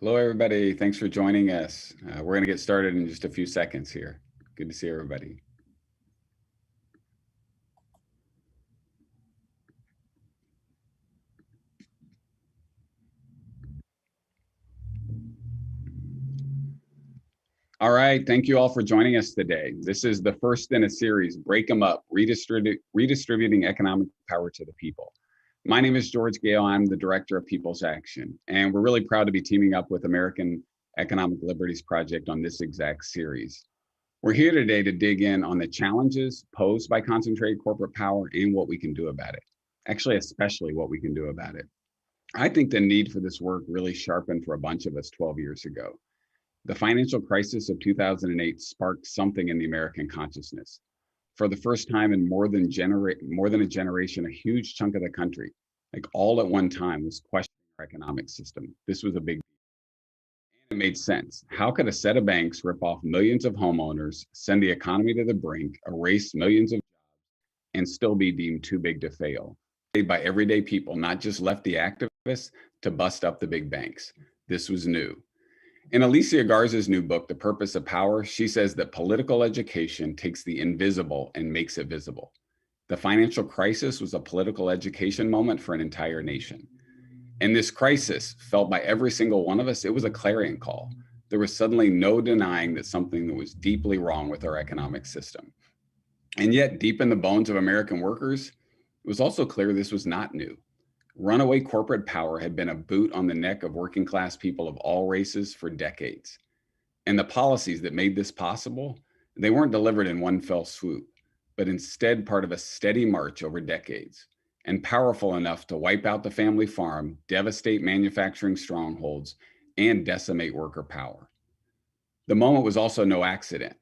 Hello, everybody. Thanks for joining us. We're going to get started in just a few seconds here. Good to see everybody. All right. Thank you all for joining us today. This is the first in a series, Break 'em Up, Redistributing Economic Power to the People. My name is George Gale. I'm the Director of People's Action, and we're really proud to be teaming up with American Economic Liberties Project on this exact series. We're here today to dig in on the challenges posed by concentrated corporate power and what we can do about it. Actually, especially what we can do about it. I think the need for this work really sharpened for a bunch of us 12 years ago. The financial crisis of 2008 sparked something in the American consciousness. For the first time in more than a generation, a huge chunk of the country, like all at one time, was questioning our economic system. This was a big deal. It made sense. How could a set of banks rip off millions of homeowners, send the economy to the brink, erase millions of jobs, and still be deemed too big to fail? By everyday people, not just lefty activists, to bust up the big banks. This was new. In Alicia Garza's new book, The Purpose of Power, she says that political education takes the invisible and makes it visible. The financial crisis was a political education moment for an entire nation. And this crisis, felt by every single one of us, it was a clarion call. There was suddenly no denying that something was deeply wrong with our economic system. And yet, deep in the bones of American workers, it was also clear this was not new. Runaway corporate power had been a boot on the neck of working class people of all races for decades. And the policies that made this possible, they weren't delivered in one fell swoop, but instead part of a steady march over decades, and powerful enough to wipe out the family farm, devastate manufacturing strongholds, and decimate worker power. The moment was also no accident.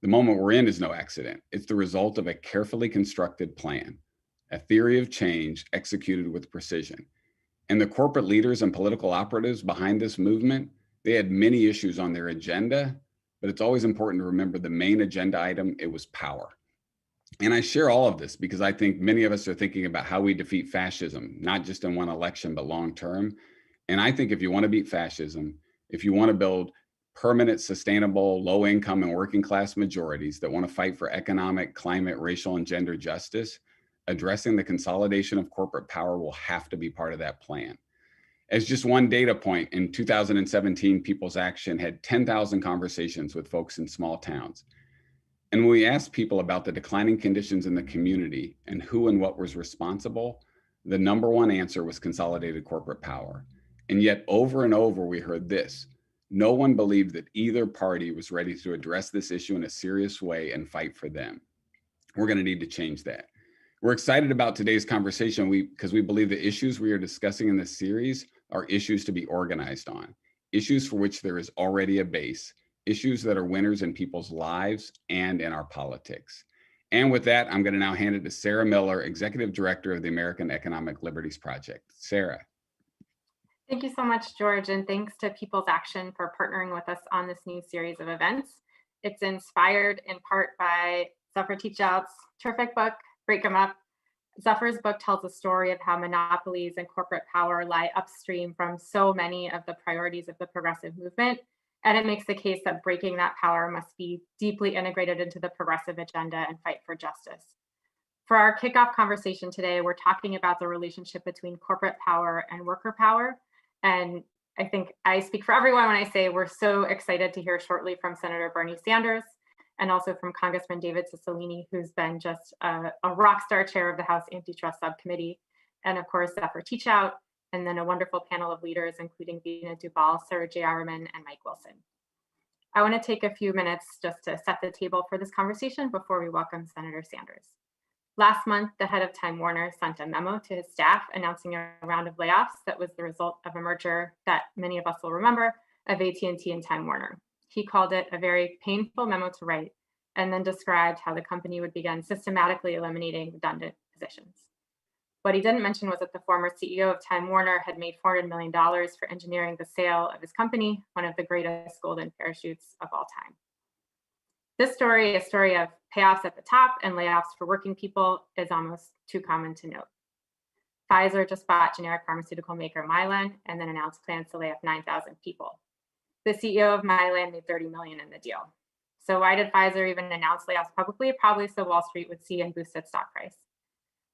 The moment we're in is no accident. It's the result of a carefully constructed plan, a theory of change executed with precision. And the corporate leaders and political operatives behind this movement, they had many issues on their agenda, but it's always important to remember the main agenda item, it was power. And I share all of this because I think many of us are thinking about how we defeat fascism, not just in one election, but long term. And I think if you want to beat fascism, if you want to build permanent, sustainable, low income and working class majorities that want to fight for economic, climate, racial, and gender justice, addressing the consolidation of corporate power will have to be part of that plan. As just one data point, in 2017, People's Action had 10,000 conversations with folks in small towns. And when we asked people about the declining conditions in the community and who and what was responsible, the number one answer was consolidated corporate power. And yet over and over, we heard this: no one believed that either party was ready to address this issue in a serious way and fight for them. We're going to need to change that. We're excited about today's conversation because we believe the issues we are discussing in this series are issues to be organized on, issues for which there is already a base, issues that are winners in people's lives and in our politics. And with that, I'm going to now hand it to Sarah Miller, Executive Director of the American Economic Liberties Project. Sarah. Thank you so much, George, and thanks to People's Action for partnering with us on this new series of events. It's inspired in part by Zephyr Teachout's terrific book, Break 'em Up. Zephyr's book tells a story of how monopolies and corporate power lie upstream from so many of the priorities of the progressive movement, and it makes the case that breaking that power must be deeply integrated into the progressive agenda and fight for justice. For our kickoff conversation today, we're talking about the relationship between corporate power and worker power. And I think I speak for everyone when I say we're so excited to hear shortly from Senator Bernie Sanders and also from Congressman David Cicillin, who's been just a rock star chair of the House Antitrust Subcommittee, and of course, Zephyr Teachout, and then a wonderful panel of leaders, including Vina Dubal, Sarah J. Arman, and Mike Wilson. I want to take a few minutes just to set the table for this conversation before we welcome Senator Sanders. Last month, the head of Time Warner sent a memo to his staff announcing a round of layoffs that was the result of a merger that many of us will remember of AT&T and Time Warner. He called it a very painful memo to write, and then described how the company would begin systematically eliminating redundant positions. What he didn't mention was that the former CEO of Time Warner had made $400 million for engineering the sale of his company, one of the greatest golden parachutes of all time. This story, a story of payoffs at the top and layoffs for working people, is almost too common to note. Pfizer just bought generic pharmaceutical maker Mylan and then announced plans to lay off 9,000 people. The CEO of Mylan made $30 million in the deal. So why did Pfizer even announce layoffs publicly? Probably so Wall Street would see and boost its stock price.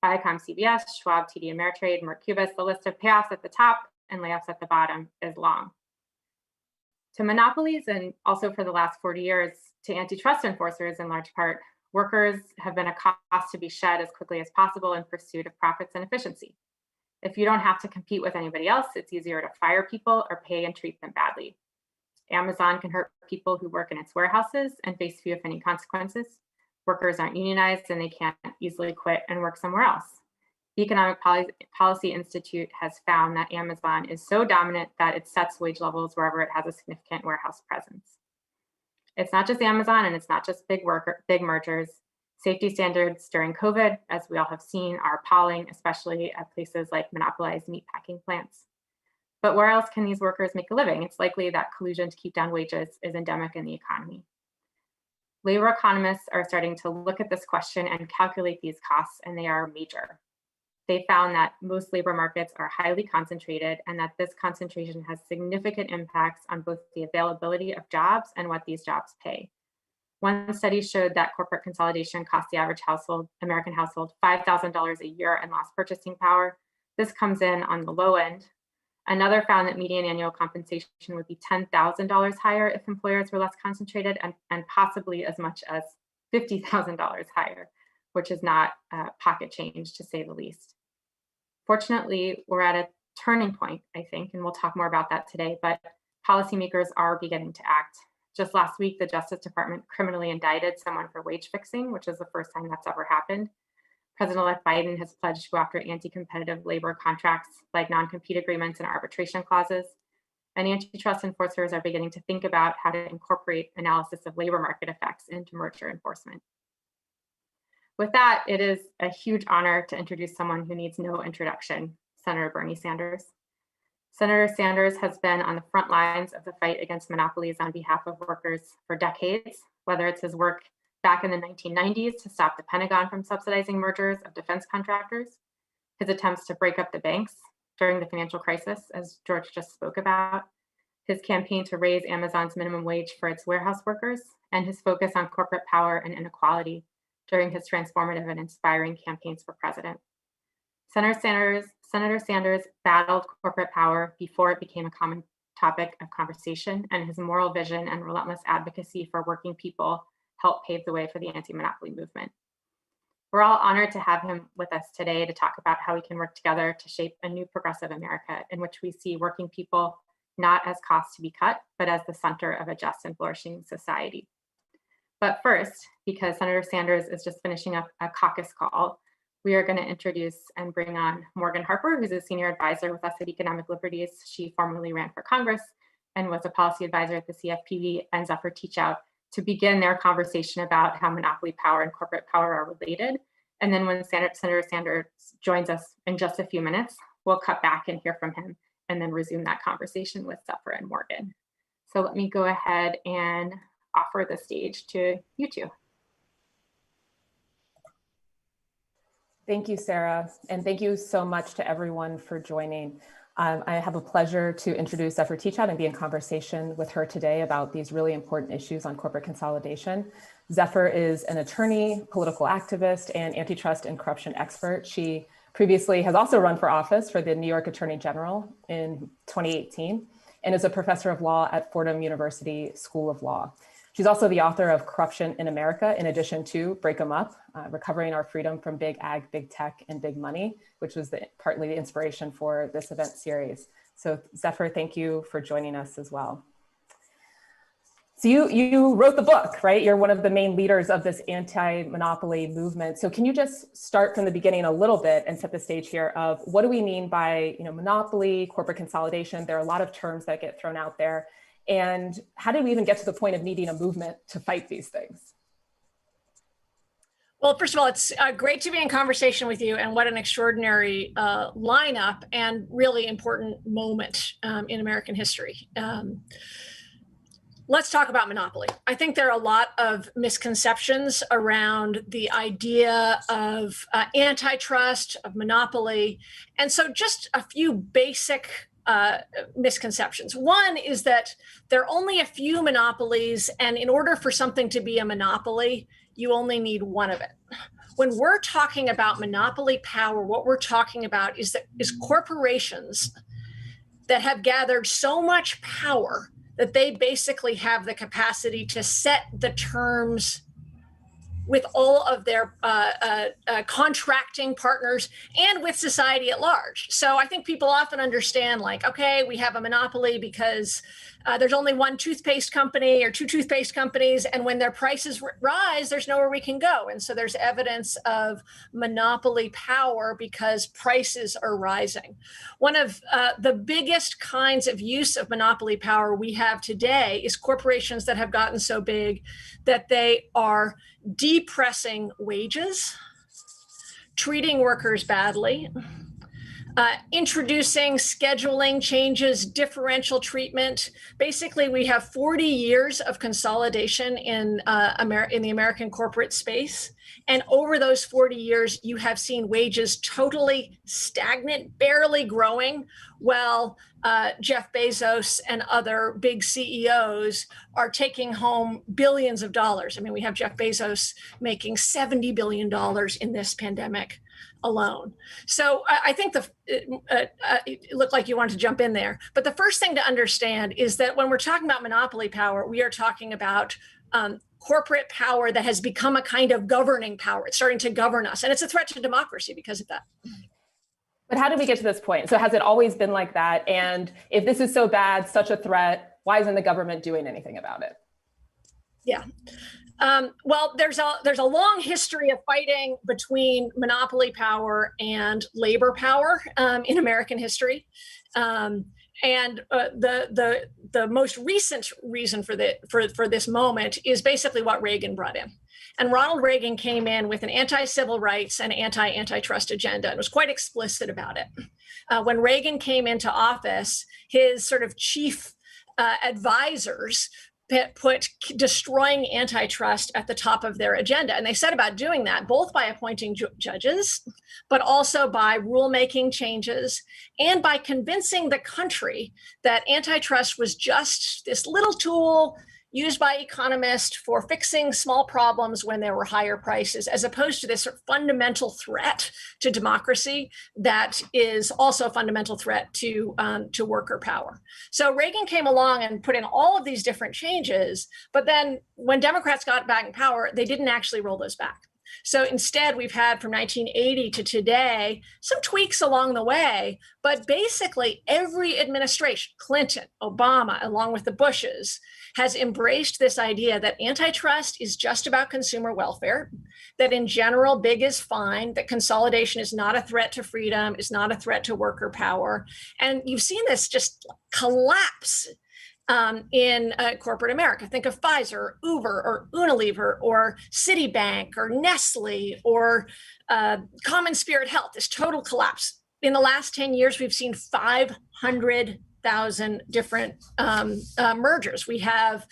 Viacom, CBS, Schwab, TD Ameritrade, Merck, Cubis, the list of payoffs at the top and layoffs at the bottom is long. To monopolies, and also for the last 40 years, to antitrust enforcers in large part, workers have been a cost to be shed as quickly as possible in pursuit of profits and efficiency. If you don't have to compete with anybody else, it's easier to fire people or pay and treat them badly. Amazon can hurt people who work in its warehouses and face few, if any, consequences. Workers aren't unionized and they can't easily quit and work somewhere else. The Economic Policy Institute has found that Amazon is so dominant that it sets wage levels wherever it has a significant warehouse presence. It's not just Amazon and it's not just big mergers. Safety standards during COVID, as we all have seen, are appalling, especially at places like monopolized meatpacking plants. But where else can these workers make a living? It's likely that collusion to keep down wages is endemic in the economy. Labor economists are starting to look at this question and calculate these costs, and they are major. They found that most labor markets are highly concentrated and that this concentration has significant impacts on both the availability of jobs and what these jobs pay. One study showed that corporate consolidation cost the average American household $5,000 a year in lost purchasing power. This comes in on the low end. Another found that median annual compensation would be $10,000 higher if employers were less concentrated, and possibly as much as $50,000 higher, which is not pocket change, to say the least. Fortunately, we're at a turning point, I think, and we'll talk more about that today, but policymakers are beginning to act. Just last week, the Justice Department criminally indicted someone for wage fixing, which is the first time that's ever happened. President-elect Biden has pledged to go after anti-competitive labor contracts like non-compete agreements and arbitration clauses. And antitrust enforcers are beginning to think about how to incorporate analysis of labor market effects into merger enforcement. With that, it is a huge honor to introduce someone who needs no introduction, Senator Bernie Sanders. Senator Sanders has been on the front lines of the fight against monopolies on behalf of workers for decades, whether it's his work back in the 1990s to stop the Pentagon from subsidizing mergers of defense contractors, his attempts to break up the banks during the financial crisis, as George just spoke about, his campaign to raise Amazon's minimum wage for its warehouse workers, and his focus on corporate power and inequality during his transformative and inspiring campaigns for president. Senator Sanders battled corporate power before it became a common topic of conversation, and his moral vision and relentless advocacy for working people helped pave the way for the anti-monopoly movement. We're all honored to have him with us today to talk about how we can work together to shape a new progressive America in which we see working people not as costs to be cut, but as the center of a just and flourishing society. But first, because Senator Sanders is just finishing up a caucus call, we are going to introduce and bring on Morgan Harper, who's a senior advisor with us at Economic Liberties. She formerly ran for Congress and was a policy advisor at the CFPB, and Zephyr Teachout, to begin their conversation about how monopoly power and corporate power are related. And then when Senator Sanders joins us in just a few minutes, we'll cut back and hear from him and then resume that conversation with Zephyr and Morgan. So let me go ahead and offer the stage to you two. Thank you, Sarah, and thank you so much to everyone for joining. I have a pleasure to introduce Zephyr Teachout and be in conversation with her today about these really important issues on corporate consolidation. Zephyr is an attorney, political activist, and antitrust and corruption expert. She previously has also run for office for the New York Attorney General in 2018 and is a professor of law at Fordham University School of Law. She's also the author of Corruption in America, in addition to Break 'em Up, Recovering Our Freedom from Big Ag, Big Tech, and Big Money, which was partly the inspiration for this event series. So Zephyr, thank you for joining us as well. So you wrote the book, right? You're one of the main leaders of this anti-monopoly movement. So can you just start from the beginning a little bit and set the stage here of what do we mean by monopoly, corporate consolidation? There are a lot of terms that get thrown out there. And how did we even get to the point of needing a movement to fight these things? Well, first of all, it's great to be in conversation with you, and what an extraordinary lineup and really important moment in American history. Let's talk about monopoly. I think there are a lot of misconceptions around the idea of antitrust, of monopoly. And so just a few basic misconceptions. One is that there are only a few monopolies, and in order for something to be a monopoly, you only need one of it. When we're talking about monopoly power, what we're talking about is corporations that have gathered so much power that they basically have the capacity to set the terms with all of their contracting partners and with society at large. So I think people often understand, like, okay, we have a monopoly because there's only one toothpaste company or two toothpaste companies, and when their prices rise, there's nowhere we can go. And so there's evidence of monopoly power because prices are rising. One of the biggest kinds of use of monopoly power we have today is corporations that have gotten so big that they are depressing wages, treating workers badly, introducing scheduling changes, differential treatment. Basically, we have 40 years of consolidation in the American corporate space. And over those 40 years, you have seen wages totally stagnant, barely growing, while Jeff Bezos and other big CEOs are taking home billions of dollars. I mean, we have Jeff Bezos making $70 billion in this pandemic alone. So I think it looked like you wanted to jump in there. But the first thing to understand is that when we're talking about monopoly power, we are talking about corporate power that has become a kind of governing power. It's starting to govern us. And it's a threat to democracy because of that. But how did we get to this point? So has it always been like that? And if this is so bad, such a threat, why isn't the government doing anything about it? Yeah. Well, there's a long history of fighting between monopoly power and labor power in American history. And the most recent reason for this moment is basically what Reagan brought in. And Ronald Reagan came in with an anti-civil rights and anti-antitrust agenda and was quite explicit about it. When Reagan came into office, his sort of chief advisors put destroying antitrust at the top of their agenda. And they set about doing that both by appointing judges, but also by rulemaking changes and by convincing the country that antitrust was just this little tool used by economists for fixing small problems when there were higher prices, as opposed to this sort of fundamental threat to democracy that is also a fundamental threat to worker power. So Reagan came along and put in all of these different changes, but then when Democrats got back in power, they didn't actually roll those back. So instead, we've had from 1980 to today some tweaks along the way, but basically every administration, Clinton, Obama, along with the Bushes, has embraced this idea that antitrust is just about consumer welfare, that in general, big is fine, that consolidation is not a threat to freedom, is not a threat to worker power. And you've seen this just collapse in corporate America. Think of Pfizer, or Uber, or Unilever, or Citibank, or Nestle, or Common Spirit Health, this total collapse. In the last 10 years, we've seen 500,000 different mergers. We have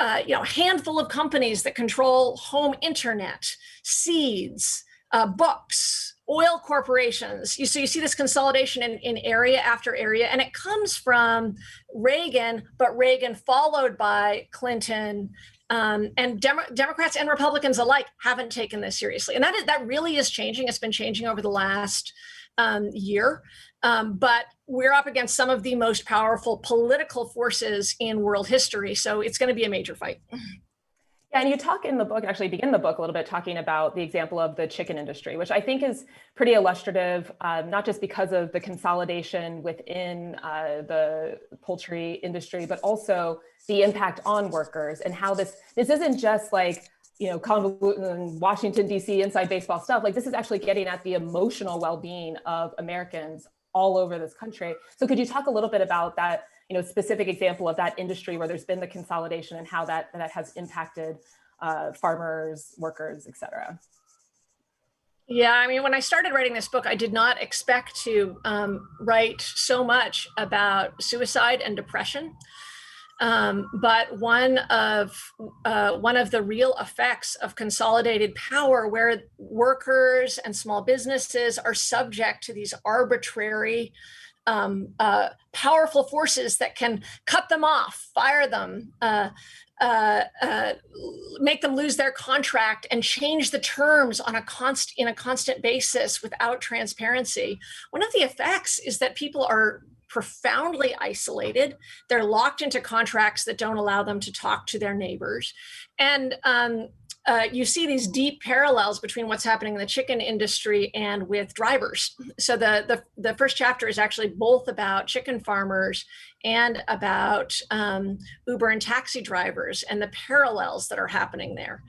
a handful of companies that control home internet, seeds, books, oil corporations. So you see this consolidation in area after area, and it comes from Reagan, but Reagan followed by Clinton, and Democrats and Republicans alike haven't taken this seriously. And that really is changing. It's been changing over the last year, but we're up against some of the most powerful political forces in world history. So it's going to be a major fight. Yeah, and you talk in the book, actually begin the book a little bit talking about the example of the chicken industry, which I think is pretty illustrative, not just because of the consolidation within the poultry industry, but also the impact on workers and how this isn't just like, convoluted Washington, D.C. inside baseball stuff. Like, this is actually getting at the emotional well-being of Americans all over this country. So could you talk a little bit about that, specific example of that industry where there's been the consolidation and how that has impacted farmers, workers, et cetera? Yeah, I mean, when I started writing this book, I did not expect to write so much about suicide and depression. But one of the real effects of consolidated power, where workers and small businesses are subject to these arbitrary, powerful forces that can cut them off, fire them, make them lose their contract, and change the terms on a constant basis without transparency. One of the effects is that people are profoundly isolated. They're locked into contracts that don't allow them to talk to their neighbors. And you see these deep parallels between what's happening in the chicken industry and with drivers. So the first chapter is actually both about chicken farmers and about Uber and taxi drivers and the parallels that are happening there.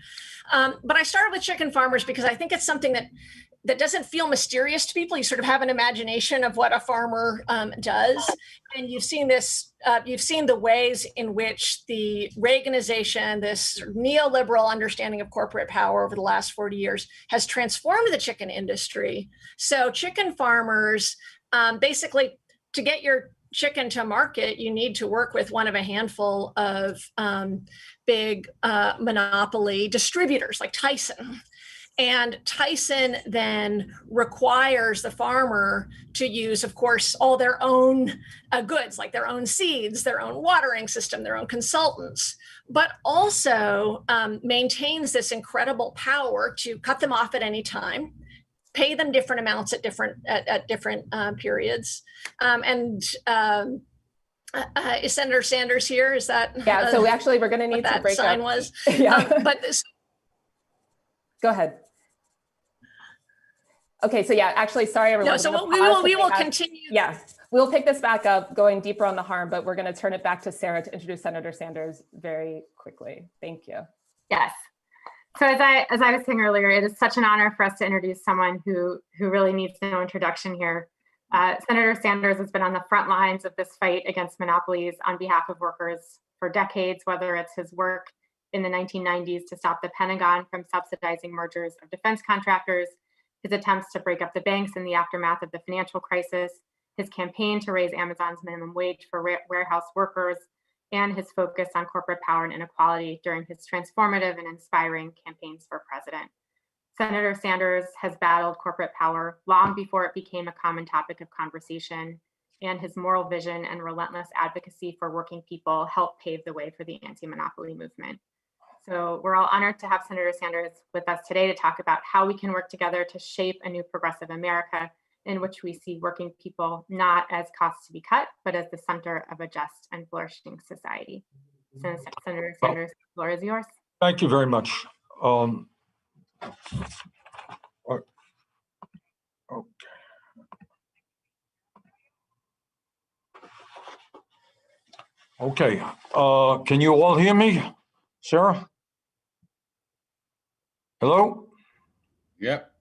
But I started with chicken farmers because I think it's something that doesn't feel mysterious to people. You sort of have an imagination of what a farmer does. And you've seen this, you've seen the ways in which the Reaganization, this neoliberal understanding of corporate power over the last 40 years has transformed the chicken industry. So chicken farmers, basically, to get your chicken to market, you need to work with one of a handful of big monopoly distributors like Tyson. And Tyson then requires the farmer to use, of course, all their own goods, like their own seeds, their own watering system, their own consultants, but also maintains this incredible power to cut them off at any time, pay them different amounts at different periods. Is Senator Sanders here? Is that? Yeah, so actually we're going to need to break sign up. Was. Yeah. But this. Go ahead. Okay, so yeah, actually, sorry everyone. No, so we will continue. Yeah, we'll pick this back up, going deeper on the harm, but we're going to turn it back to Sarah to introduce Senator Sanders very quickly. Thank you. Yes. So as I was saying earlier, it is such an honor for us to introduce someone who really needs no introduction here. Senator Sanders has been on the front lines of this fight against monopolies on behalf of workers for decades, whether it's his work in the 1990s to stop the Pentagon from subsidizing mergers of defense contractors, his attempts to break up the banks in the aftermath of the financial crisis, his campaign to raise Amazon's minimum wage for warehouse workers, and his focus on corporate power and inequality during his transformative and inspiring campaigns for president. Senator Sanders has battled corporate power long before it became a common topic of conversation, and his moral vision and relentless advocacy for working people helped pave the way for the anti-monopoly movement. So we're all honored to have Senator Sanders with us today to talk about how we can work together to shape a new progressive America in which we see working people not as costs to be cut, but as the center of a just and flourishing society. Senator Sanders, the floor is yours. Thank you very much. Okay. Can you all hear me, Sarah? Hello? Yep.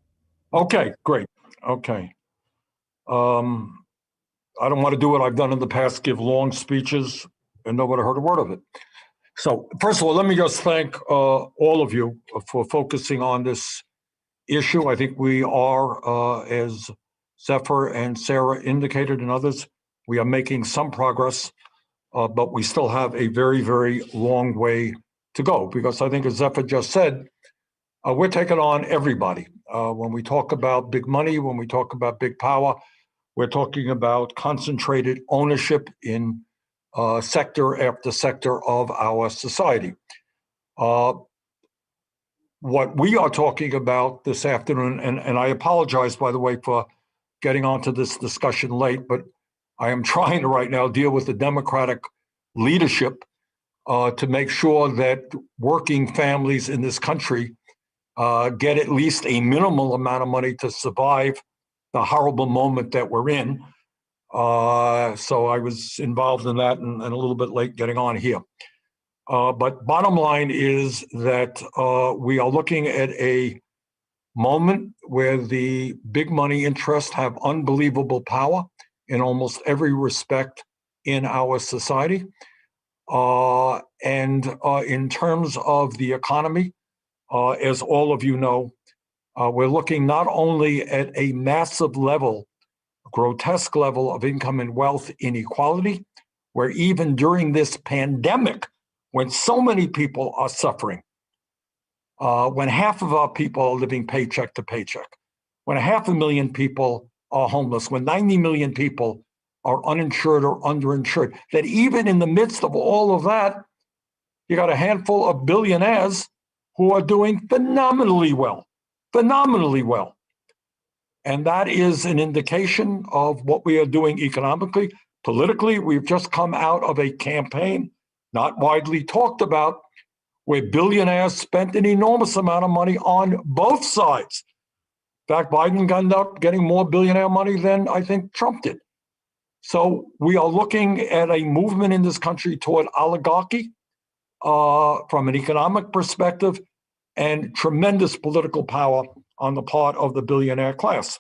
Okay, great. Okay. I don't want to do what I've done in the past, give long speeches and nobody heard a word of it. So first of all, let me just thank all of you for focusing on this issue. I think we are, as Zephyr and Sarah indicated and others, we are making some progress, but we still have a very, very long way to go, because I think, as Zephyr just said, we're taking on everybody. When we talk about big money, when we talk about big power, we're talking about concentrated ownership in sector after sector of our society. What we are talking about this afternoon, and I apologize, by the way, for getting onto this discussion late, but I am trying to right now deal with the Democratic leadership to make sure that working families in this country get at least a minimal amount of money to survive the horrible moment that we're in. So I was involved in that and a little bit late getting on here. But bottom line is that we are looking at a moment where the big money interests have unbelievable power in almost every respect in our society. And in terms of the economy, as all of you know, we're looking not only at a massive level, grotesque level of income and wealth inequality, where even during this pandemic, when so many people are suffering, when half of our people are living paycheck to paycheck, when 500,000 people are homeless, when 90 million people are uninsured or underinsured, that even in the midst of all of that, you got a handful of billionaires who are doing phenomenally well, phenomenally well. And that is an indication of what we are doing economically. Politically, we've just come out of a campaign, not widely talked about, where billionaires spent an enormous amount of money on both sides. In fact, Biden ended up getting more billionaire money than I think Trump did. So we are looking at a movement in this country toward oligarchy from an economic perspective, and tremendous political power on the part of the billionaire class.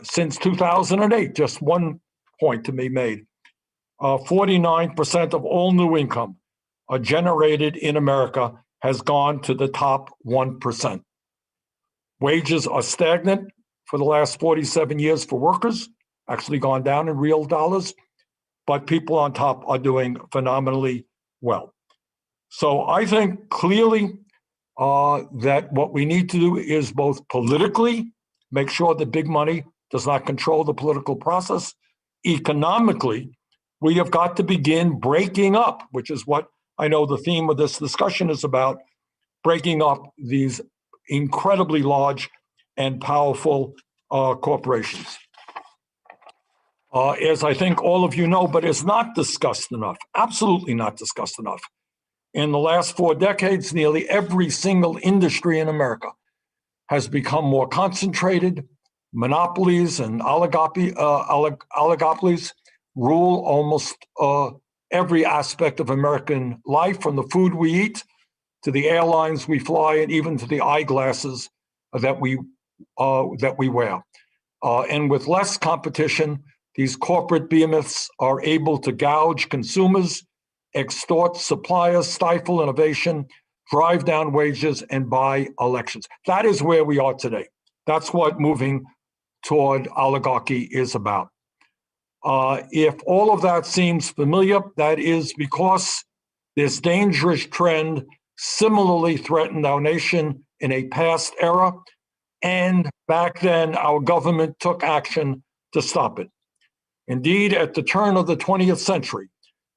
Since 2008, just one point to be made, 49% of all new income generated in America has gone to the top 1%. Wages are stagnant for the last 47 years for workers, actually gone down in real dollars, but people on top are doing phenomenally well. So I think clearly that what we need to do is both politically make sure that big money does not control the political process. Economically, we have got to begin breaking up, which is what I know the theme of this discussion is about, breaking up these incredibly large and powerful corporations. As I think all of you know, but it's not discussed enough, absolutely not discussed enough. In the last 4 decades, nearly every single industry in America has become more concentrated. Monopolies and oligopolies rule almost every aspect of American life, from the food we eat to the airlines we fly and even to the eyeglasses that we wear. And with less competition, these corporate behemoths are able to gouge consumers, extort suppliers, stifle innovation, drive down wages, and buy elections. That is where we are today. That's what moving toward oligarchy is about. If all of that seems familiar, that is because this dangerous trend similarly threatened our nation in a past era, and back then our government took action to stop it. Indeed, at the turn of the 20th century,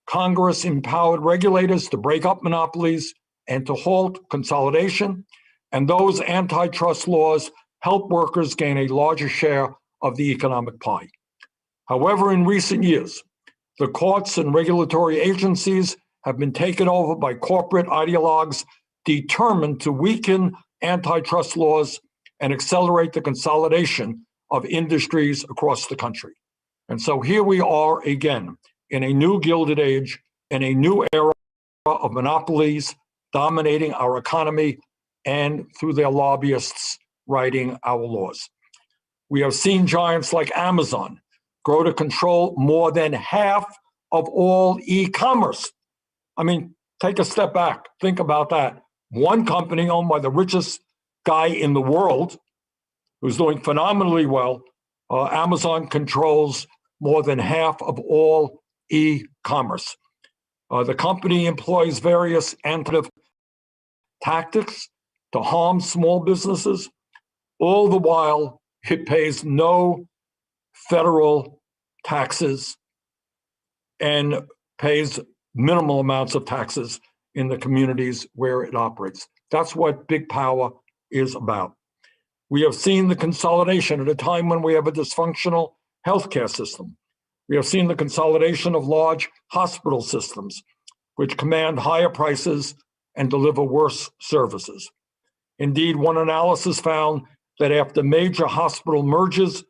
Congress empowered regulators to break up monopolies and to halt consolidation, and those antitrust laws helped workers gain a larger share of the economic pie. However, in recent years, the courts and regulatory agencies have been taken over by corporate ideologues determined to weaken antitrust laws and accelerate the consolidation of industries across the country. And so here we are again in a new Gilded Age, in a new era of monopolies dominating our economy and through their lobbyists writing our laws. We have seen giants like Amazon grow to control more than half of all e-commerce. I mean, take a step back, think about that. One company owned by the richest guy in the world, who's doing phenomenally well, Amazon controls more than half of all e-commerce. The company employs various tactics to harm small businesses. All the while, it pays no federal taxes and pays minimal amounts of taxes in the communities where it operates. That's what big power is about. We have seen the consolidation at a time when we have a dysfunctional healthcare system. We have seen the consolidation of large hospital systems, which command higher prices and deliver worse services. Indeed, one analysis found that after major hospital mergers,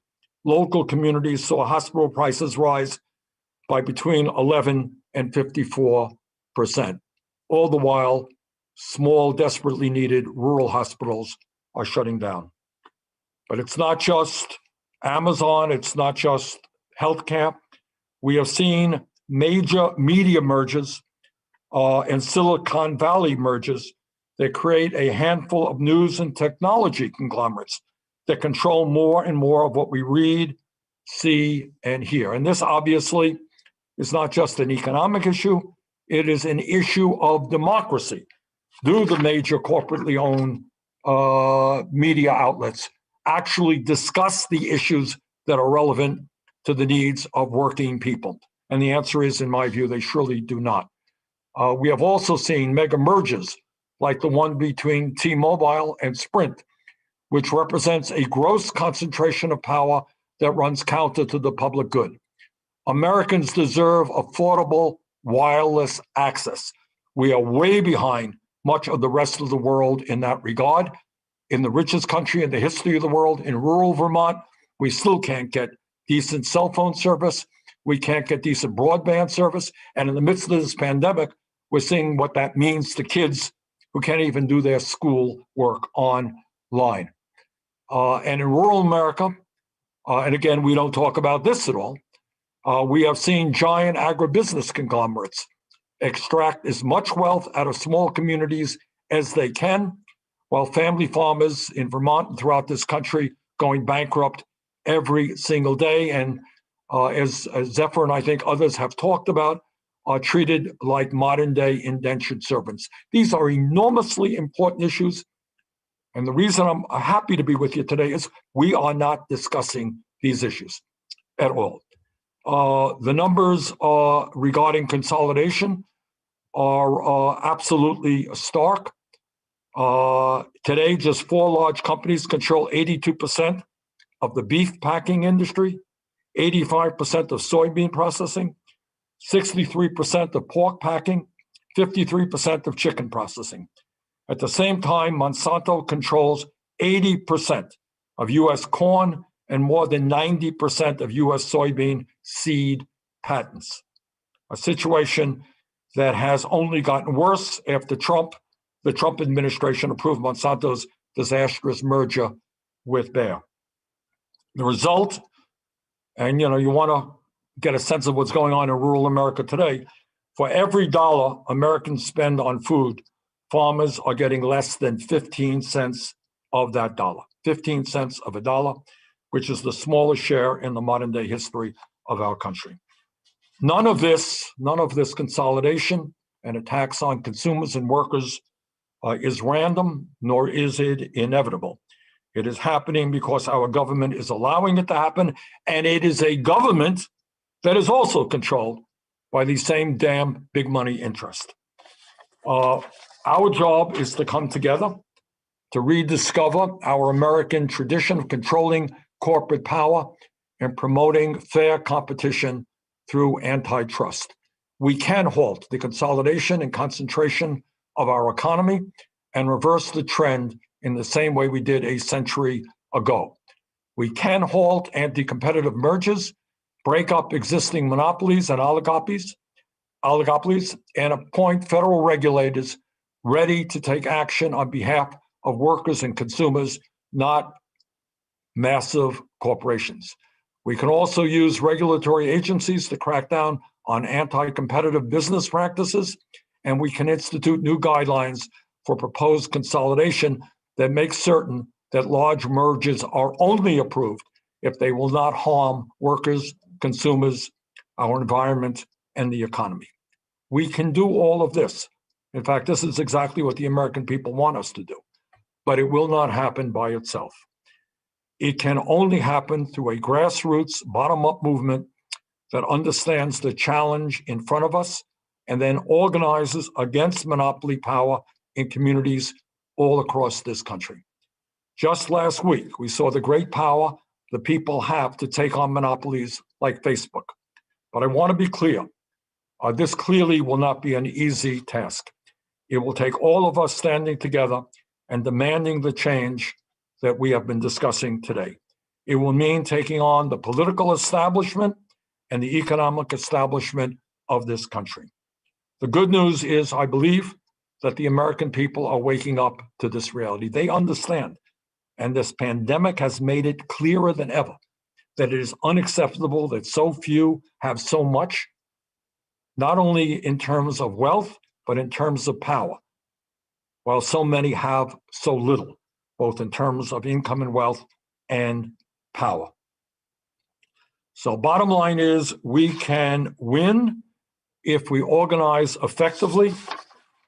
local communities saw hospital prices rise by between 11 and 54%. All the while, small, desperately needed rural hospitals are shutting down. But it's not just Amazon, it's not just healthcare. We have seen major media mergers and Silicon Valley mergers that create a handful of news and technology conglomerates that control more and more of what we read, see, and hear. And this obviously is not just an economic issue, it is an issue of democracy. Do the major corporately owned media outlets actually discuss the issues that are relevant to the needs of working people? And the answer is, in my view, they surely do not. We have also seen mega mergers like the one between T-Mobile and Sprint, which represents a gross concentration of power that runs counter to the public good. Americans deserve affordable wireless access. We are way behind much of the rest of the world in that regard. In the richest country in the history of the world, in rural Vermont, we still can't get decent cell phone service. We can't get decent broadband service. And in the midst of this pandemic, we're seeing what that means to kids who can't even do their school work online. And in rural America, and again, we don't talk about this at all, we have seen giant agribusiness conglomerates extract as much wealth out of small communities as they can, while family farmers in Vermont and throughout this country going bankrupt every single day. And as Zephyr and I think others have talked about, are treated like modern day indentured servants. These are enormously important issues. And the reason I'm happy to be with you today is we are not discussing these issues at all. The numbers regarding consolidation are absolutely stark. Today, just 4 large companies control 82% of the beef packing industry, 85% of soybean processing, 63% of pork packing, 53% of chicken processing. At the same time, Monsanto controls 80% of U.S. corn and more than 90% of U.S. soybean seed patents. A situation that has only gotten worse after the Trump administration approved Monsanto's disastrous merger with Bayer. The result, and you want to get a sense of what's going on in rural America today, for every dollar Americans spend on food, farmers are getting less than 15 cents of that dollar. 15 cents of a dollar, which is the smallest share in the modern day history of our country. None of this consolidation and attacks on consumers and workers is random, nor is it inevitable. It is happening because our government is allowing it to happen, and it is a government that is also controlled by these same damn big money interests. Our job is to come together to rediscover our American tradition of controlling corporate power and promoting fair competition through antitrust. We can halt the consolidation and concentration of our economy and reverse the trend in the same way we did a century ago. We can halt anti-competitive mergers, break up existing monopolies and oligopolies, and appoint federal regulators ready to take action on behalf of workers and consumers, not massive corporations. We can also use regulatory agencies to crack down on anti-competitive business practices, and we can institute new guidelines for proposed consolidation that make certain that large mergers are only approved if they will not harm workers, consumers, our environment, and the economy. We can do all of this. In fact, this is exactly what the American people want us to do, but it will not happen by itself. It can only happen through a grassroots, bottom-up movement that understands the challenge in front of us and then organizes against monopoly power in communities all across this country. Just last week, we saw the great power the people have to take on monopolies like Facebook. But I want to be clear, this clearly will not be an easy task. It will take all of us standing together and demanding the change that we have been discussing today. It will mean taking on the political establishment and the economic establishment of this country. The good news is, I believe, that the American people are waking up to this reality. They understand, and this pandemic has made it clearer than ever that it is unacceptable that so few have so much, not only in terms of wealth, but in terms of power, while so many have so little, both in terms of income and wealth and power. So bottom line is we can win if we organize effectively,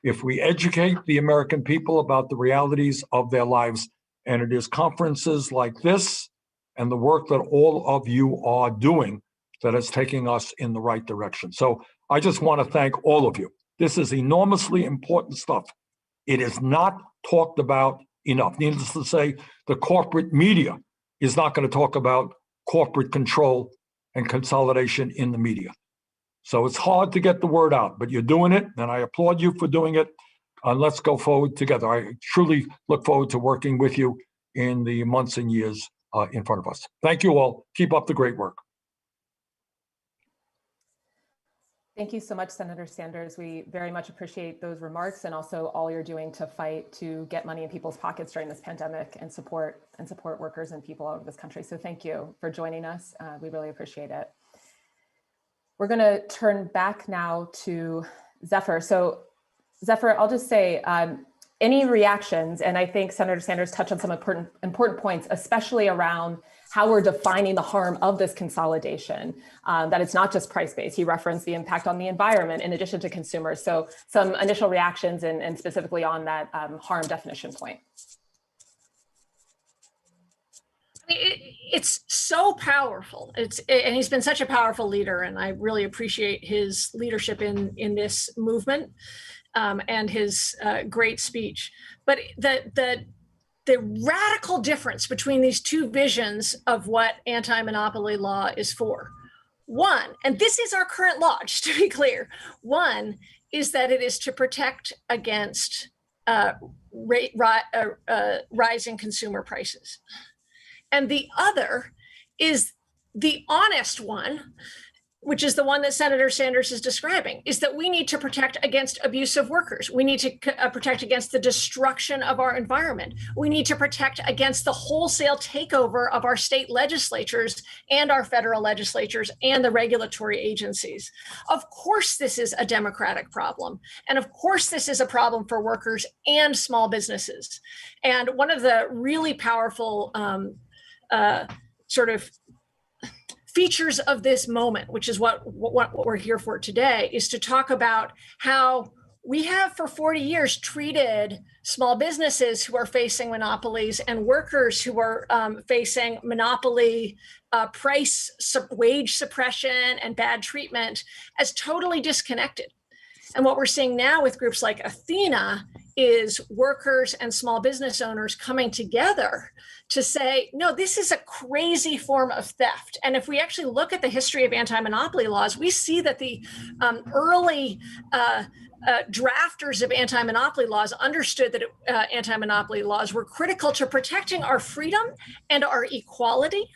if we educate the American people about the realities of their lives. And it is conferences like this and the work that all of you are doing that is taking us in the right direction. So I just want to thank all of you. This is enormously important stuff. It is not talked about enough. Needless to say, the corporate media is not going to talk about corporate control and consolidation in the media. So it's hard to get the word out, but you're doing it, and I applaud you for doing it. Let's go forward together. I truly look forward to working with you in the months and years in front of us. Thank you all. Keep up the great work. Thank you so much, Senator Sanders. We very much appreciate those remarks and also all you're doing to fight to get money in people's pockets during this pandemic and support workers and people all over this country. So thank you for joining us. We really appreciate it. We're going to turn back now to Zephyr. So Zephyr, I'll just say, any reactions, and I think Senator Sanders touched on some important points, especially around how we're defining the harm of this consolidation, that it's not just price-based. He referenced the impact on the environment in addition to consumers. So some initial reactions and specifically on that harm definition point. It's so powerful. And he's been such a powerful leader, and I really appreciate his leadership in this movement and his great speech. But the radical difference between these two visions of what anti-monopoly law is for. One, and this is our current law, just to be clear. One is that it is to protect against rising consumer prices. And the other is the honest one, which is the one that Senator Sanders is describing, is that we need to protect against abusive workers. We need to protect against the destruction of our environment. We need to protect against the wholesale takeover of our state legislatures and our federal legislatures and the regulatory agencies. Of course, this is a democratic problem. And of course, this is a problem for workers and small businesses. And one of the really powerful sort of features of this moment, which is what we're here for today, is to talk about how we have for 40 years treated small businesses who are facing monopolies and workers who are facing monopoly wage suppression and bad treatment as totally disconnected. And what we're seeing now with groups like Athena is workers and small business owners coming together to say, no, this is a crazy form of theft. And if we actually look at the history of anti-monopoly laws, we see that the early drafters of anti-monopoly laws understood that anti-monopoly laws were critical to protecting our freedom and our equality,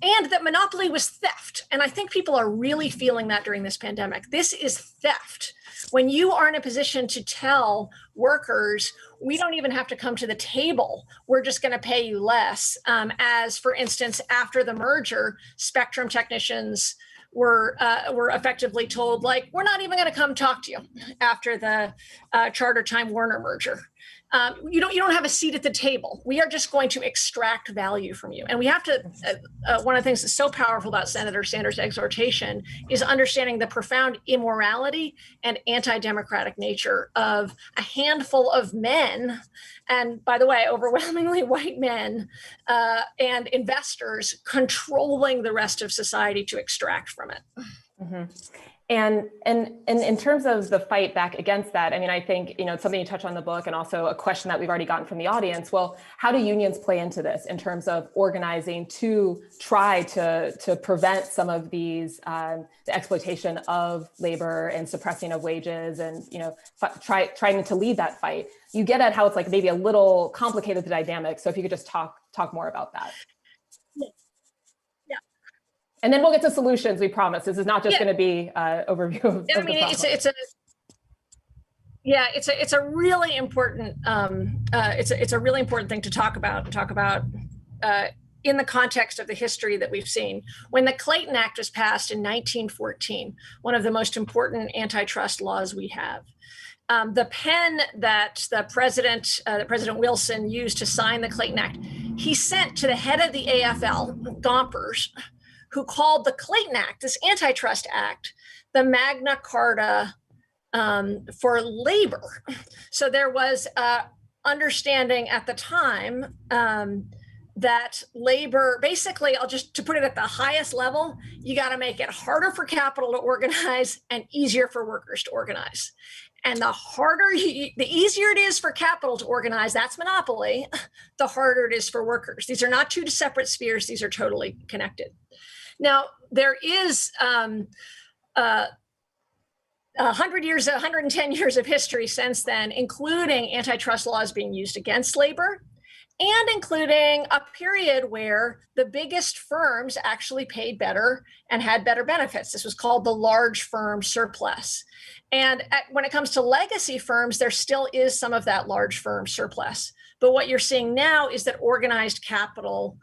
and that monopoly was theft. And I think people are really feeling that during this pandemic. This is theft. When you are in a position to tell workers, we don't even have to come to the table, we're just going to pay you less. As for instance, after the merger, Spectrum technicians were effectively told, like, we're not even going to come talk to you after the Charter Time Warner merger. You don't have a seat at the table. We are just going to extract value from you. And we have to, one of the things that's so powerful about Senator Sanders' exhortation is understanding the profound immorality and anti-democratic nature of a handful of men, and by the way, overwhelmingly white men, and investors controlling the rest of society to extract from it. Mm-hmm. And in terms of the fight back against that, I mean, I think, it's something you touch on in the book and also a question that we've already gotten from the audience. Well, how do unions play into this in terms of organizing to try to prevent some of these, the exploitation of labor and suppressing of wages and, trying to lead that fight? You get at how it's like maybe a little complicated, the dynamic. So if you could just talk more about that. And then we'll get to solutions, we promise. This is not just going to be an overview of the problem. It's a really important it's a really important thing to talk about in the context of the history that we've seen. When the Clayton Act was passed in 1914, one of the most important antitrust laws we have, the pen that President Wilson used to sign the Clayton Act, he sent to the head of the AFL, Gompers, who called the Clayton Act, this antitrust act, the Magna Carta for labor. So there was understanding at the time that labor, basically, to put it at the highest level, you got to make it harder for capital to organize and easier for workers to organize. And the easier it is for capital to organize, that's monopoly, the harder it is for workers. These are not two separate spheres. These are totally connected. Now, there is 110 years of history since then, including antitrust laws being used against labor, and including a period where the biggest firms actually paid better and had better benefits. This was called the large firm surplus. And when it comes to legacy firms, there still is some of that large firm surplus. But what you're seeing now is that organized capital,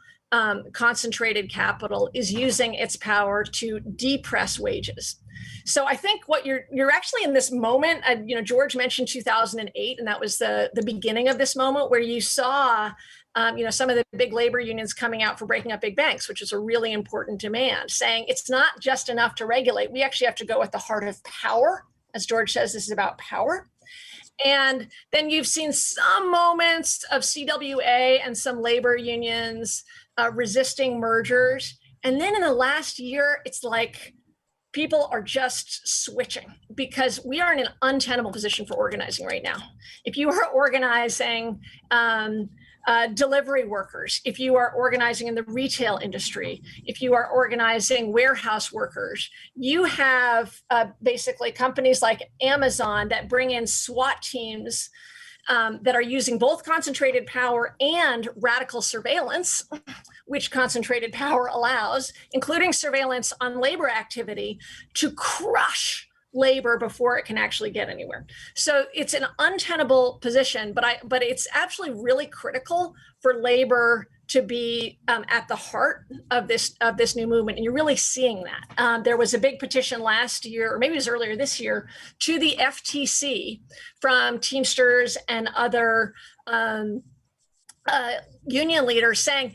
concentrated capital, is using its power to depress wages. So I think what you're actually in this moment, George mentioned 2008, and that was the beginning of this moment where you saw, some of the big labor unions coming out for breaking up big banks, which is a really important demand, saying it's not just enough to regulate. We actually have to go at the heart of power. As George says, this is about power. And then you've seen some moments of CWA and some labor unions resisting mergers. And then in the last year, it's like people are just switching because we are in an untenable position for organizing right now. If you are organizing delivery workers, if you are organizing in the retail industry, if you are organizing warehouse workers, you have basically companies like Amazon that bring in SWAT teams that are using both concentrated power and radical surveillance, which concentrated power allows, including surveillance on labor activity, to crush labor before it can actually get anywhere. So it's an untenable position, but it's actually really critical for labor to be at the heart of this new movement, and you're really seeing that. There was a big petition last year, or maybe it was earlier this year, to the FTC from Teamsters and other union leaders saying,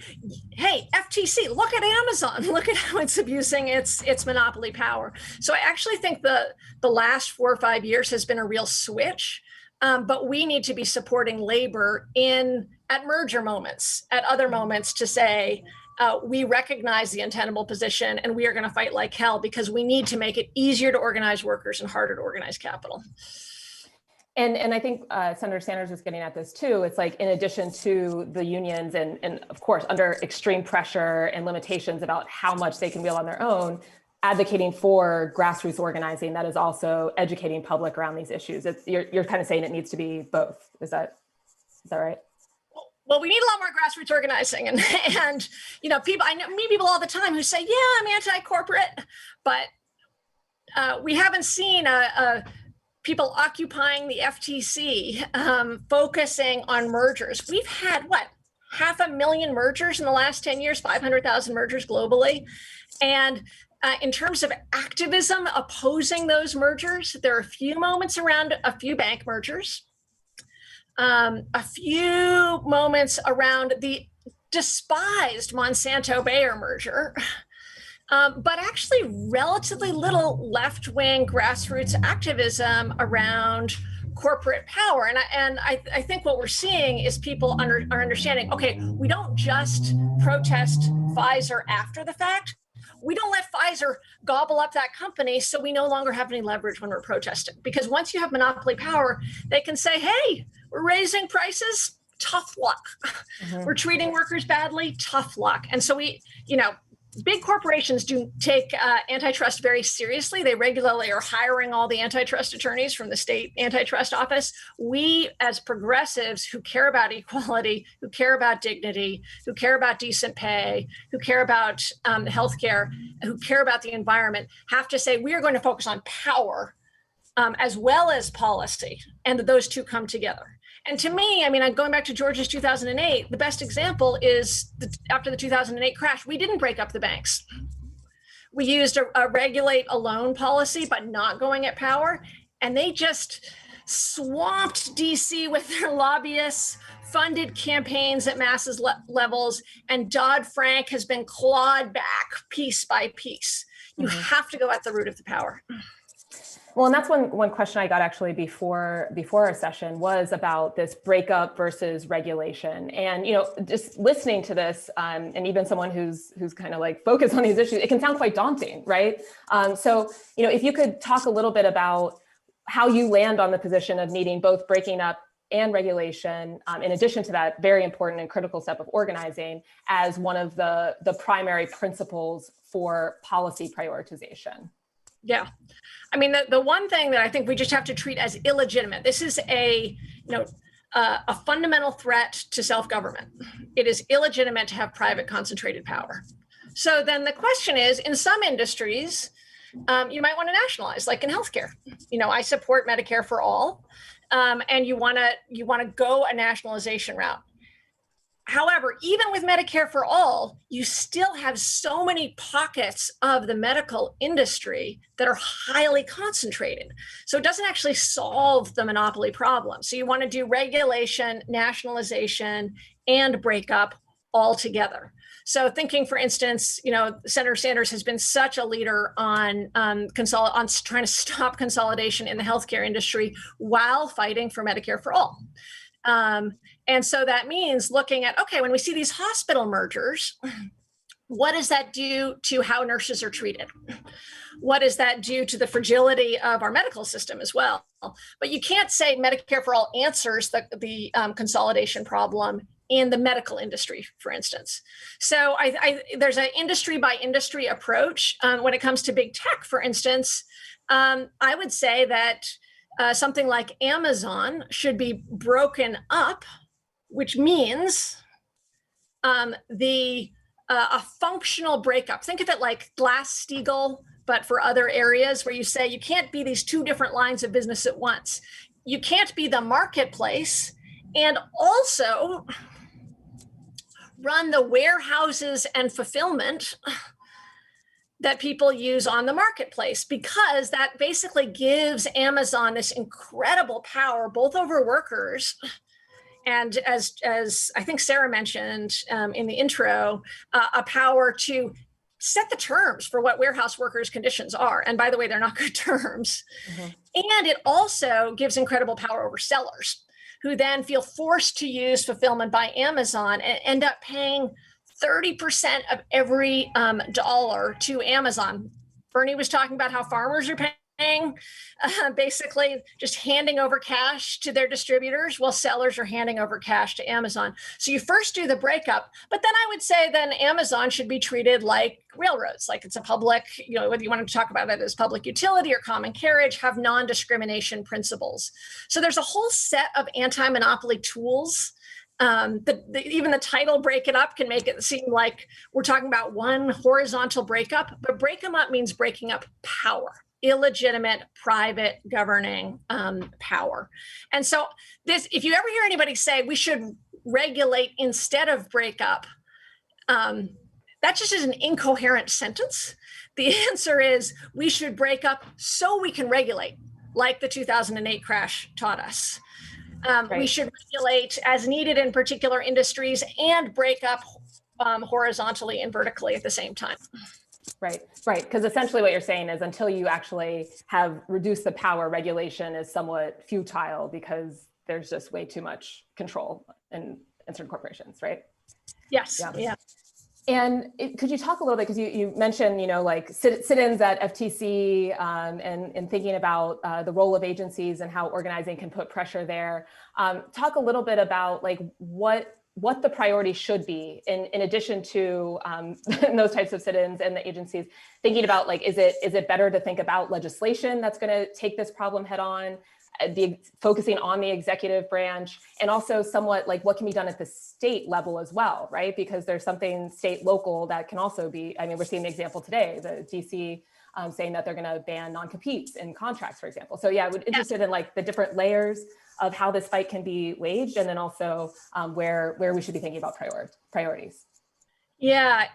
hey, FTC, look at Amazon, look at how it's abusing its monopoly power. So I actually think the last 4 or 5 years has been a real switch, but we need to be supporting labor at merger moments, at other moments, to say, we recognize the untenable position and we are going to fight like hell because we need to make it easier to organize workers and harder to organize capital. And I think Senator Sanders was getting at this too. It's like, in addition to the unions and of course, under extreme pressure and limitations about how much they can wield on their own, advocating for grassroots organizing that is also educating public around these issues. You're kind of saying it needs to be both. Is that right? Well, we need a lot more grassroots organizing, and I meet people all the time who say, "Yeah, I'm anti-corporate," but we haven't seen people occupying the FTC, focusing on mergers. We've had 500,000 mergers in the last 10 years, 500,000 mergers globally, and in terms of activism opposing those mergers, there are a few moments around a few bank mergers. A few moments around the despised Monsanto-Bayer merger, but actually relatively little left-wing grassroots activism around corporate power. And I think what we're seeing is people are understanding, okay, we don't just protest Pfizer after the fact. We don't let Pfizer gobble up that company, so we no longer have any leverage when we're protesting. Because once you have monopoly power, they can say, hey, we're raising prices, tough luck. Mm-hmm. We're treating workers badly, tough luck. And so big corporations do take antitrust very seriously. They regularly are hiring all the antitrust attorneys from the state antitrust office. We, as progressives who care about equality, who care about dignity, who care about decent pay, who care about healthcare, who care about the environment, have to say we are going to focus on power as well as policy, and that those two come together. And to me, I'm going back to George's 2008, the best example is after the 2008 crash, we didn't break up the banks. We used a regulate alone policy, but not going at power. And they just swamped DC with their lobbyists, funded campaigns at masses levels, and Dodd-Frank has been clawed back piece by piece. You have to go at the root of the power. Well, and that's one question I got actually before our session was about this breakup versus regulation. And, you know, just listening to this, and even someone who's kind of like focused on these issues, it can sound quite daunting, right? So, you know, if you could talk a little bit about how you land on the position of needing both breaking up and regulation, in addition to that very important and critical step of organizing as one of the primary principles for policy prioritization. Yeah. I mean, the one thing that I think we just have to treat as illegitimate, this is a fundamental threat to self-government. It is illegitimate to have private concentrated power. So then the question is, in some industries, you might want to nationalize, like in healthcare. You know, I support Medicare for all, and you want to go a nationalization route. However, even with Medicare for all, you still have so many pockets of the medical industry that are highly concentrated. So it doesn't actually solve the monopoly problem. So you want to do regulation, nationalization, and breakup all together. So thinking, for instance, you know, Senator Sanders has been such a leader on trying to stop consolidation in the healthcare industry while fighting for Medicare for all. And so that means looking at, okay, when we see these hospital mergers, what does that do to how nurses are treated? What does that do to the fragility of our medical system as well? But you can't say Medicare for all answers the consolidation problem in the medical industry, for instance. So there's an industry by industry approach. When it comes to big tech, for instance, I would say that something like Amazon should be broken up, which means a functional breakup. Think of it like Glass-Steagall, but for other areas where you say you can't be these two different lines of business at once. You can't be the marketplace and also run the warehouses and fulfillment that people use on the marketplace, because that basically gives Amazon this incredible power, both over workers and, as I think Sarah mentioned in the intro, a power to set the terms for what warehouse workers' conditions are. And by the way, they're not good terms. And it also gives incredible power over sellers, who then feel forced to use fulfillment by Amazon and end up paying 30% of every dollar to Amazon. Bernie was talking about how farmers are paying, basically just handing over cash to their distributors while sellers are handing over cash to Amazon. So you first do the breakup, but then I would say then Amazon should be treated like railroads, like it's a public, you know, whether you want to talk about it as public utility or common carriage, have non-discrimination principles. So there's a whole set of anti-monopoly tools. Even the title "Break It Up" can make it seem like we're talking about one horizontal breakup, but break them up means breaking up power, illegitimate private governing power. And so this, if you ever hear anybody say we should regulate instead of break up, that just is an incoherent sentence. The answer is we should break up so we can regulate, like the 2008 crash taught us. We should regulate as needed in particular industries and break up horizontally and vertically at the same time. Right. Because essentially what you're saying is until you actually have reduced the power, regulation is somewhat futile because there's just way too much control in certain corporations, right? Yes. Yeah. And could you talk a little bit, because you mentioned, you know, like sit-ins at FTC and thinking about the role of agencies and how organizing can put pressure there. Talk a little bit about like what the priority should be in addition to those types of sit-ins and the agencies, thinking about like, is it better to think about legislation that's going to take this problem head on? Focusing on the executive branch, and also somewhat like what can be done at the state level as well, right? Because there's something state local that can also be, I mean, we're seeing the example today, the DC saying that they're going to ban non-competes in contracts, for example. So yeah, I would be interested in like the different layers of how this fight can be waged, and then also where we should be thinking about priorities. Yeah,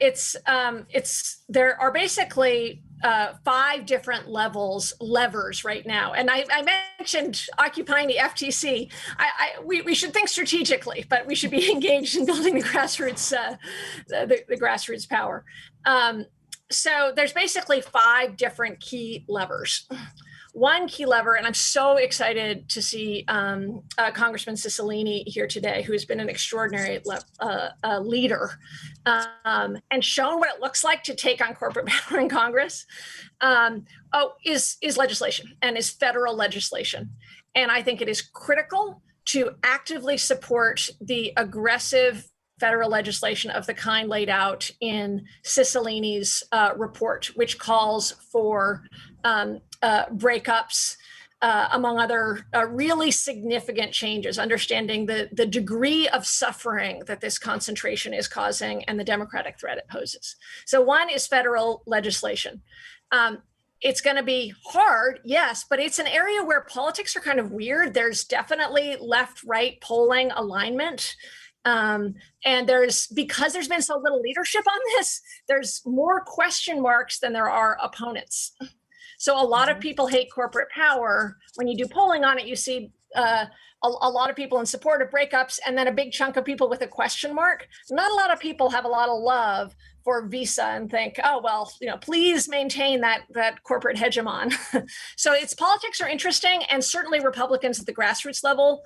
there are basically 5 different levers right now. And I mentioned occupying the FTC. We should think strategically, but we should be engaged in building the grassroots, the grassroots power. So there's basically 5 different key levers. One key lever, and I'm so excited to see Congressman Cicillin here today, who has been an extraordinary leader and shown what it looks like to take on corporate power in Congress, is legislation, and is federal legislation. And I think it is critical to actively support the aggressive federal legislation of the kind laid out in Cicilline's report, which calls for breakups, among other really significant changes, understanding the degree of suffering that this concentration is causing and the democratic threat it poses. So one is federal legislation. It's going to be hard, yes, but it's an area where politics are kind of weird. There's definitely left-right polling alignment. And because there's been so little leadership on this, there's more question marks than there are opponents. So a lot of people hate corporate power. When you do polling on it, you see a lot of people in support of breakups, and then a big chunk of people with a question mark. Not a lot of people have a lot of love for Visa and think, oh, well, please maintain that corporate hegemon. So its politics are interesting, and certainly Republicans at the grassroots level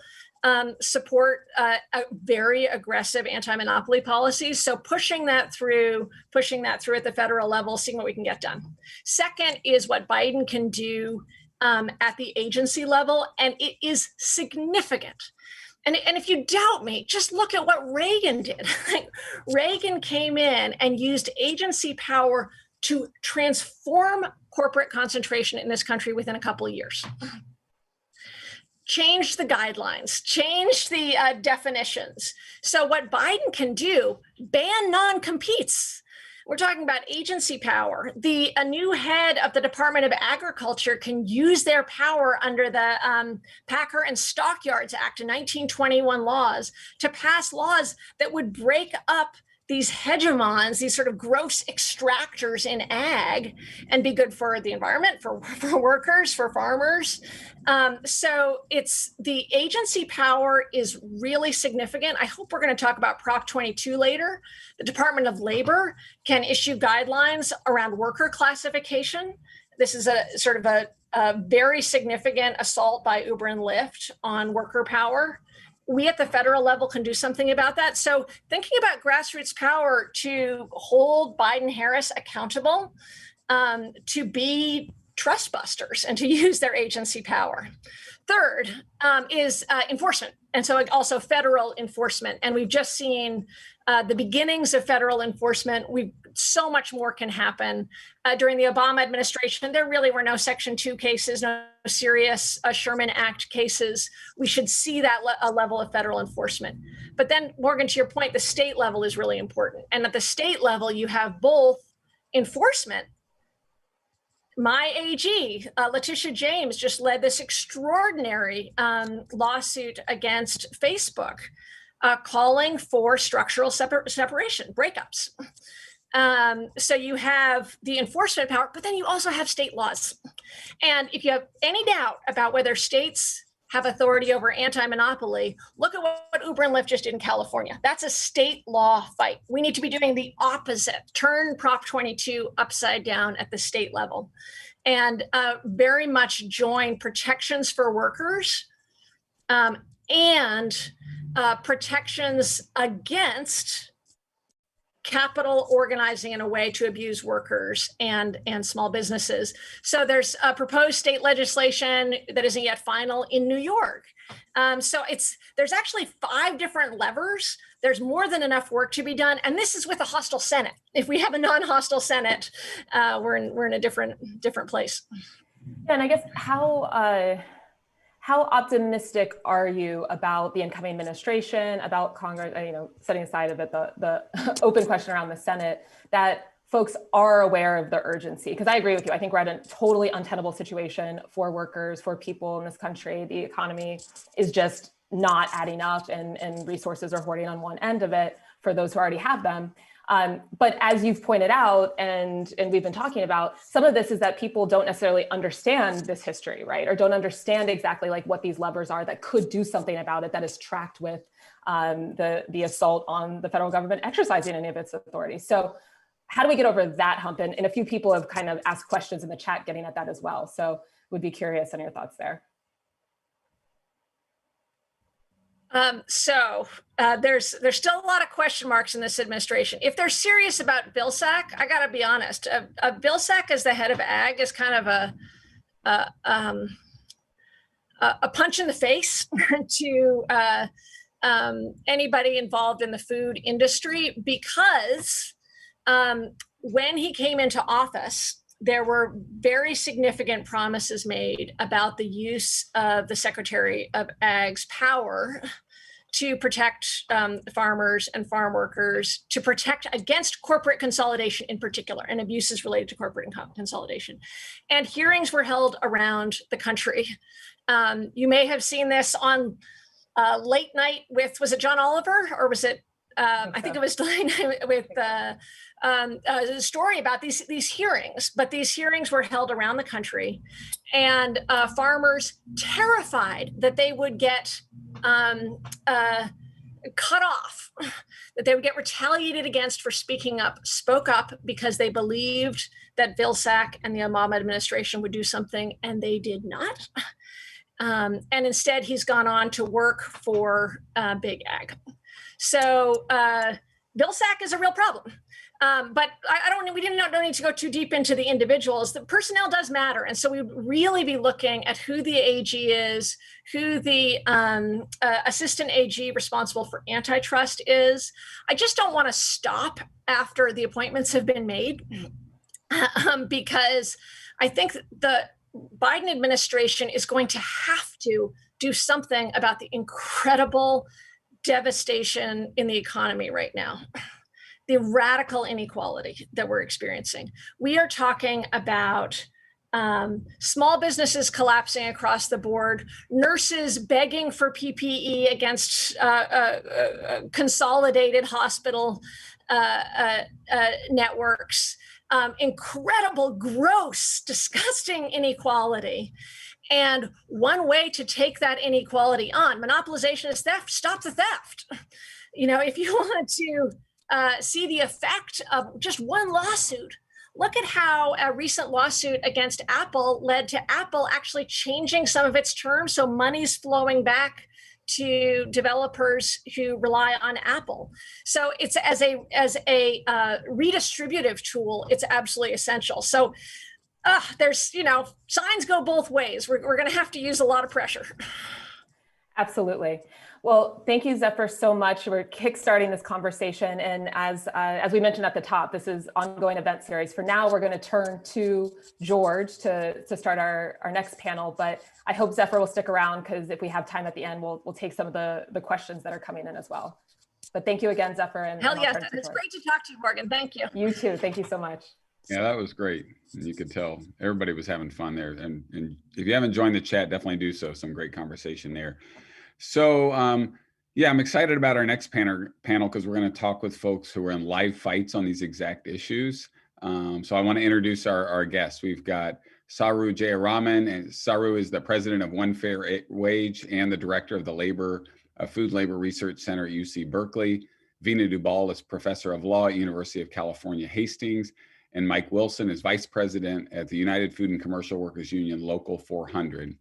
support a very aggressive anti-monopoly policies. So pushing that through at the federal level, seeing what we can get done. Second is what Biden can do at the agency level, and it is significant. And if you doubt me, just look at what Reagan did. Reagan came in and used agency power to transform corporate concentration in this country within a couple of years. Change the guidelines, change the definitions. So what Biden can do, ban non-competes. We're talking about agency power. A new head of the Department of Agriculture can use their power under the Packer and Stockyards Act in 1921 laws to pass laws that would break up these hegemons, these sort of gross extractors in ag, and be good for the environment, for workers, for farmers. So the agency power is really significant. I hope we're going to talk about Prop 22 later. The Department of Labor can issue guidelines around worker classification. This is a sort of a very significant assault by Uber and Lyft on worker power. We at the federal level can do something about that. So thinking about grassroots power to hold Biden-Harris accountable, to be trust busters and to use their agency power. Third is enforcement. And so also federal enforcement. And we've just seen the beginnings of federal enforcement. So much more can happen. During the Obama administration, there really were no Section 2 cases, no serious Sherman Act cases. We should see that a level of federal enforcement. But then, Morgan, to your point, the state level is really important. And at the state level, you have both enforcement. My AG, Letitia James, just led this extraordinary lawsuit against Facebook, calling for structural separation, breakups. So you have the enforcement power, but then you also have state laws. And if you have any doubt about whether states have authority over anti-monopoly, look at what Uber and Lyft just did in California. That's a state law fight. We need to be doing the opposite, turn Prop 22 upside down at the state level, and very much join protections for workers and protections against capital organizing in a way to abuse workers and small businesses. So there's a proposed state legislation that isn't yet final in New York. So there's actually 5 different levers. There's more than enough work to be done. And this is with a hostile Senate. If we have a non-hostile Senate, we're in a different place. And I guess how optimistic are you about the incoming administration, about Congress, setting aside of it the open question around the Senate, that folks are aware of the urgency? Because I agree with you. I think we're at a totally untenable situation for workers, for people in this country. The economy is just not adding up, and resources are hoarding on one end of it for those who already have them. But as you've pointed out, and we've been talking about, some of this is that people don't necessarily understand this history, right? Or don't understand exactly like what these levers are that could do something about it that is tracked with the assault on the federal government exercising any of its authority. So how do we get over that hump? And a few people have kind of asked questions in the chat getting at that as well. So would be curious on your thoughts there. There's still a lot of question marks in this administration. If they're serious about Vilsack, I got to be honest. Vilsack as the head of ag is kind of a punch in the face to anybody involved in the food industry, because when he came into office, there were very significant promises made about the use of the Secretary of Ag's power to protect farmers and farm workers, to protect against corporate consolidation in particular, and abuses related to corporate consolidation. And hearings were held around the country. You may have seen this on Late Night with, was it John Oliver, or was it, I think it was with a story about these hearings, but these hearings were held around the country, and farmers terrified that they would get cut off, that they would get retaliated against for speaking up, spoke up because they believed that Vilsack and the Obama administration would do something, and they did not. And instead, he's gone on to work for Big Ag. So Vilsack is a real problem. But we don't need to go too deep into the individuals. The personnel does matter. And so we'd really be looking at who the AG is, who the assistant AG responsible for antitrust is. I just don't want to stop after the appointments have been made, because I think the Biden administration is going to have to do something about the incredible devastation in the economy right now, the radical inequality that we're experiencing. We are talking about small businesses collapsing across the board, nurses begging for PPE against consolidated hospital networks, incredible, gross, disgusting inequality. And one way to take that inequality on, monopolization is theft, stop the theft. You know, if you want to see the effect of just one lawsuit, look at how a recent lawsuit against Apple led to Apple actually changing some of its terms, so money's flowing back to developers who rely on Apple. So it's as a redistributive tool, it's absolutely essential. So there's, signs go both ways. We're going to have to use a lot of pressure. Absolutely. Well, thank you, Zephyr, so much. We're kickstarting this conversation. And as we mentioned at the top, this is ongoing event series. For now, we're going to turn to George to start our next panel. But I hope Zephyr will stick around, because if we have time at the end, we'll take some of the questions that are coming in as well. But thank you again, Zephyr. And hell yes, it's great to talk to you, Morgan. Thank you. You too. Thank you so much. Yeah, that was great. You could tell everybody was having fun there. And if you haven't joined the chat, definitely do so. Some great conversation there. So yeah, I'm excited about our next panel because we're going to talk with folks who are in live fights on these exact issues. So I want to introduce our guests. We've got Saru Jayaraman, and Saru is the president of One Fair Wage and the director of the Food Labor Research Center at UC Berkeley. Veena Dubal is professor of law at University of California, Hastings. And Mike Wilson is vice president at the United Food and Commercial Workers Union Local 400.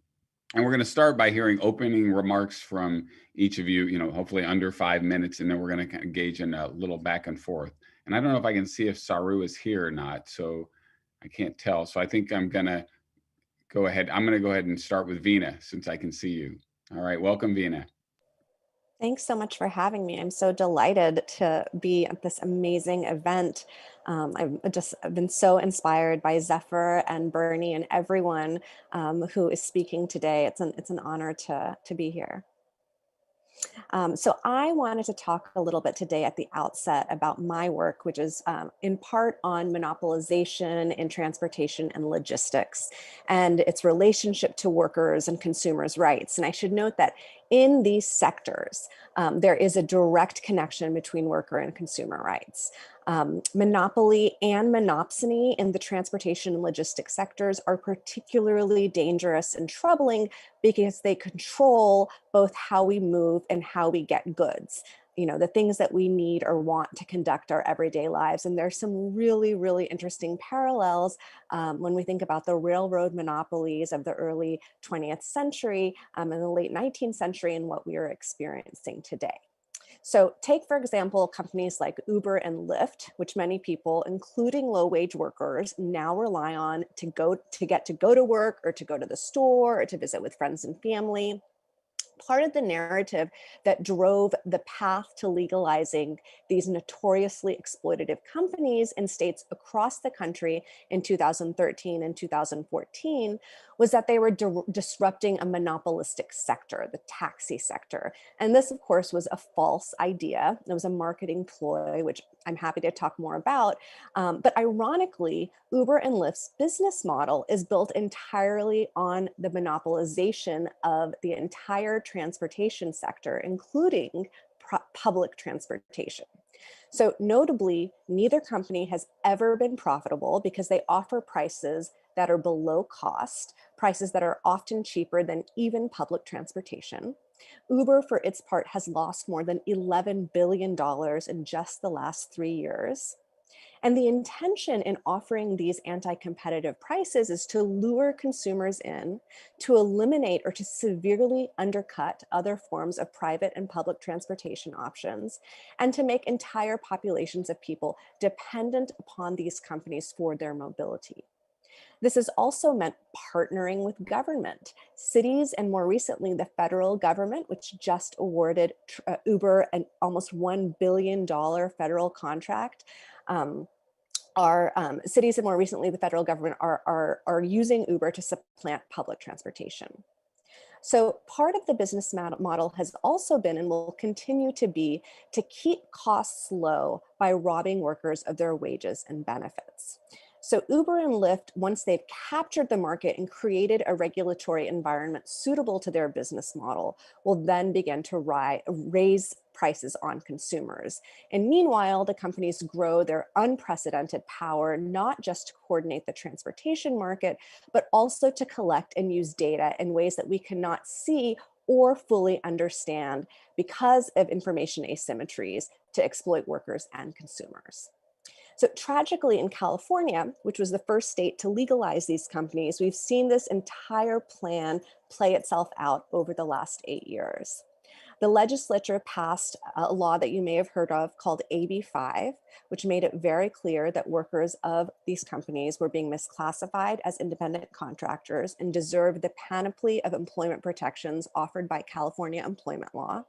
And we're going to start by hearing opening remarks from each of you, hopefully under 5 minutes, and then we're going to engage in a little back and forth. And I don't know if I can see if Saru is here or not, so I can't tell. So I think I'm going to go ahead. I'm going to go ahead and start with Veena, since I can see you. All right, welcome, Veena. Thanks so much for having me. I'm so delighted to be at this amazing event. I've been so inspired by Zephyr and Bernie and everyone who is speaking today. It's an honor to be here. So I wanted to talk a little bit today at the outset about my work, which is in part on monopolization in transportation and logistics and its relationship to workers and consumers' rights. And I should note that in these sectors, there is a direct connection between worker and consumer rights. Monopoly and monopsony in the transportation and logistics sectors are particularly dangerous and troubling because they control both how we move and how we get goods. You know, the things that we need or want to conduct our everyday lives. And there's some really, really interesting parallels when we think about the railroad monopolies of the early 20th century and the late 19th century and what we are experiencing today. So take, for example, companies like Uber and Lyft, which many people, including low-wage workers, now rely on to get to go to work or to go to the store or to visit with friends and family. Part of the narrative that drove the path to legalizing these notoriously exploitative companies in states across the country in 2013 and 2014 was that they were disrupting a monopolistic sector, the taxi sector. And this, of course, was a false idea. It was a marketing ploy, which I'm happy to talk more about. But ironically, Uber and Lyft's business model is built entirely on the monopolization of the entire transportation sector, including public transportation. So notably, neither company has ever been profitable because they offer prices that are below cost, prices that are often cheaper than even public transportation. Uber, for its part, has lost more than $11 billion in just the last 3 years. And the intention in offering these anti-competitive prices is to lure consumers in, to eliminate or to severely undercut other forms of private and public transportation options, and to make entire populations of people dependent upon these companies for their mobility. This has also meant partnering with government. Cities, and more recently, the federal government, which just awarded Uber an almost $1 billion federal contract. Cities, and more recently, the federal government are using Uber to supplant public transportation. So part of the business model has also been and will continue to be to keep costs low by robbing workers of their wages and benefits. So Uber and Lyft, once they've captured the market and created a regulatory environment suitable to their business model, will then begin to raise prices on consumers. And meanwhile, the companies grow their unprecedented power, not just to coordinate the transportation market, but also to collect and use data in ways that we cannot see or fully understand because of information asymmetries to exploit workers and consumers. So tragically, in California, which was the first state to legalize these companies, we've seen this entire plan play itself out over the last 8 years. The legislature passed a law that you may have heard of called AB 5, which made it very clear that workers of these companies were being misclassified as independent contractors and deserved the panoply of employment protections offered by California employment law.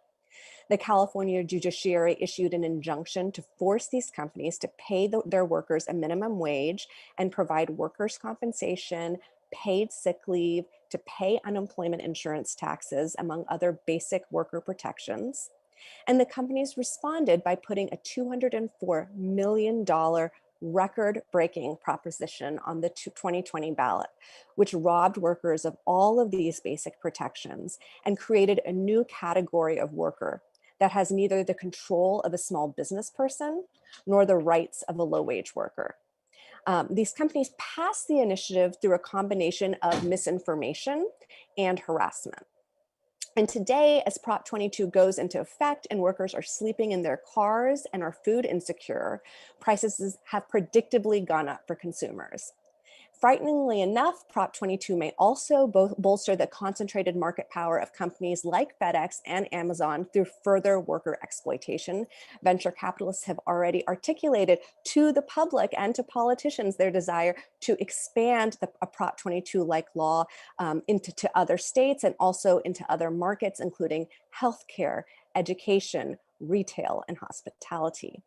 The California judiciary issued an injunction to force these companies to pay their workers a minimum wage and provide workers' compensation, paid sick leave, to pay unemployment insurance taxes, among other basic worker protections. And the companies responded by putting a $204 million record-breaking proposition on the 2020 ballot, which robbed workers of all of these basic protections and created a new category of worker that has neither the control of a small business person nor the rights of a low-wage worker. These companies passed the initiative through a combination of misinformation and harassment. And today, as Prop 22 goes into effect and workers are sleeping in their cars and are food insecure, prices have predictably gone up for consumers. Frighteningly enough, Prop 22 may also bolster the concentrated market power of companies like FedEx and Amazon through further worker exploitation. Venture capitalists have already articulated to the public and to politicians their desire to expand a Prop 22-like law into other states and also into other markets, including healthcare, education, retail, and hospitality.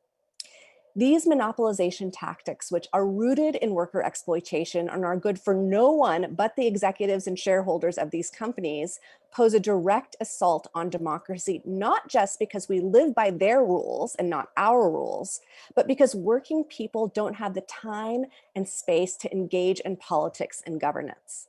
These monopolization tactics, which are rooted in worker exploitation and are good for no one but the executives and shareholders of these companies, pose a direct assault on democracy, not just because we live by their rules and not our rules, but because working people don't have the time and space to engage in politics and governance.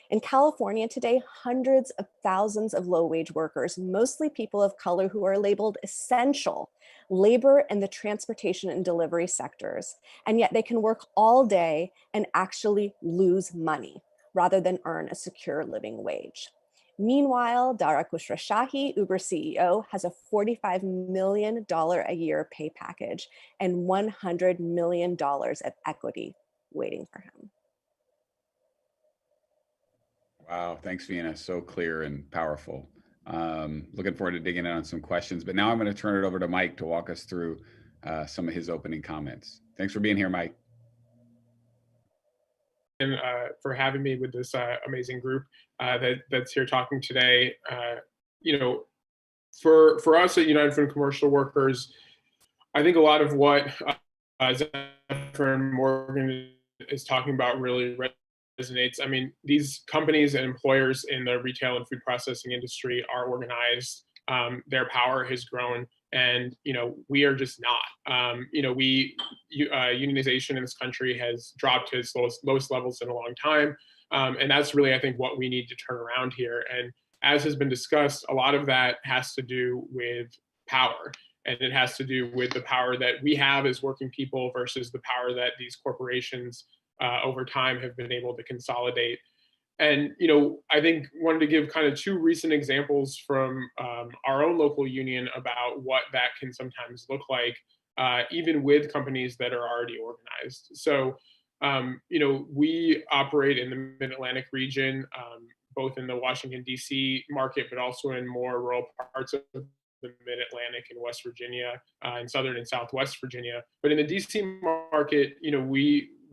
In California today, hundreds of thousands of low-wage workers, mostly people of color who are labeled essential, labor in the transportation and delivery sectors, and yet they can work all day and actually lose money rather than earn a secure living wage. Meanwhile, Dara Khosrowshahi, Uber CEO, has a $45 million a year pay package and $100 million of equity waiting for him. Wow, thanks, Vina. So clear and powerful. Looking forward to digging in on some questions, but now I'm going to turn it over to Mike to walk us through some of his opening comments. Thanks for being here, Mike. And for having me with this amazing group that's here talking today. You know, for us at United for Commercial Workers, I think a lot of what Zephyr and Morgan is talking about really resonates. I mean, these companies and employers in the retail and food processing industry are organized. Their power has grown, and you know, we are just not. You know, unionization in this country has dropped to its lowest levels in a long time, and that's really, I think, what we need to turn around here. And as has been discussed, a lot of that has to do with power, and it has to do with the power that we have as working people versus the power that these corporations over time have been able to consolidate. And, you know, I think wanted to give kind of two recent examples from our own local union about what that can sometimes look like, even with companies that are already organized. So, you know, we operate in the Mid-Atlantic region, both in the Washington, D.C. market, but also in more rural parts of the Mid-Atlantic and West Virginia, and Southern and Southwest Virginia. But in the D.C. market, you know,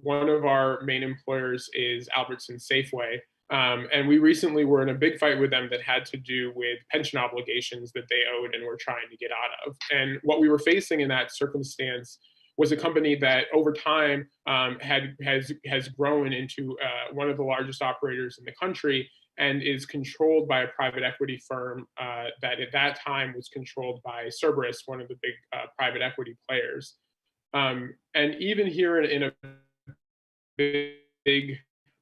one of our main employers is Albertsons Safeway. And we recently were in a big fight with them that had to do with pension obligations that they owed and were trying to get out of. And what we were facing in that circumstance was a company that over time has grown into one of the largest operators in the country and is controlled by a private equity firm that at that time was controlled by Cerberus, one of the big private equity players. And even here in a big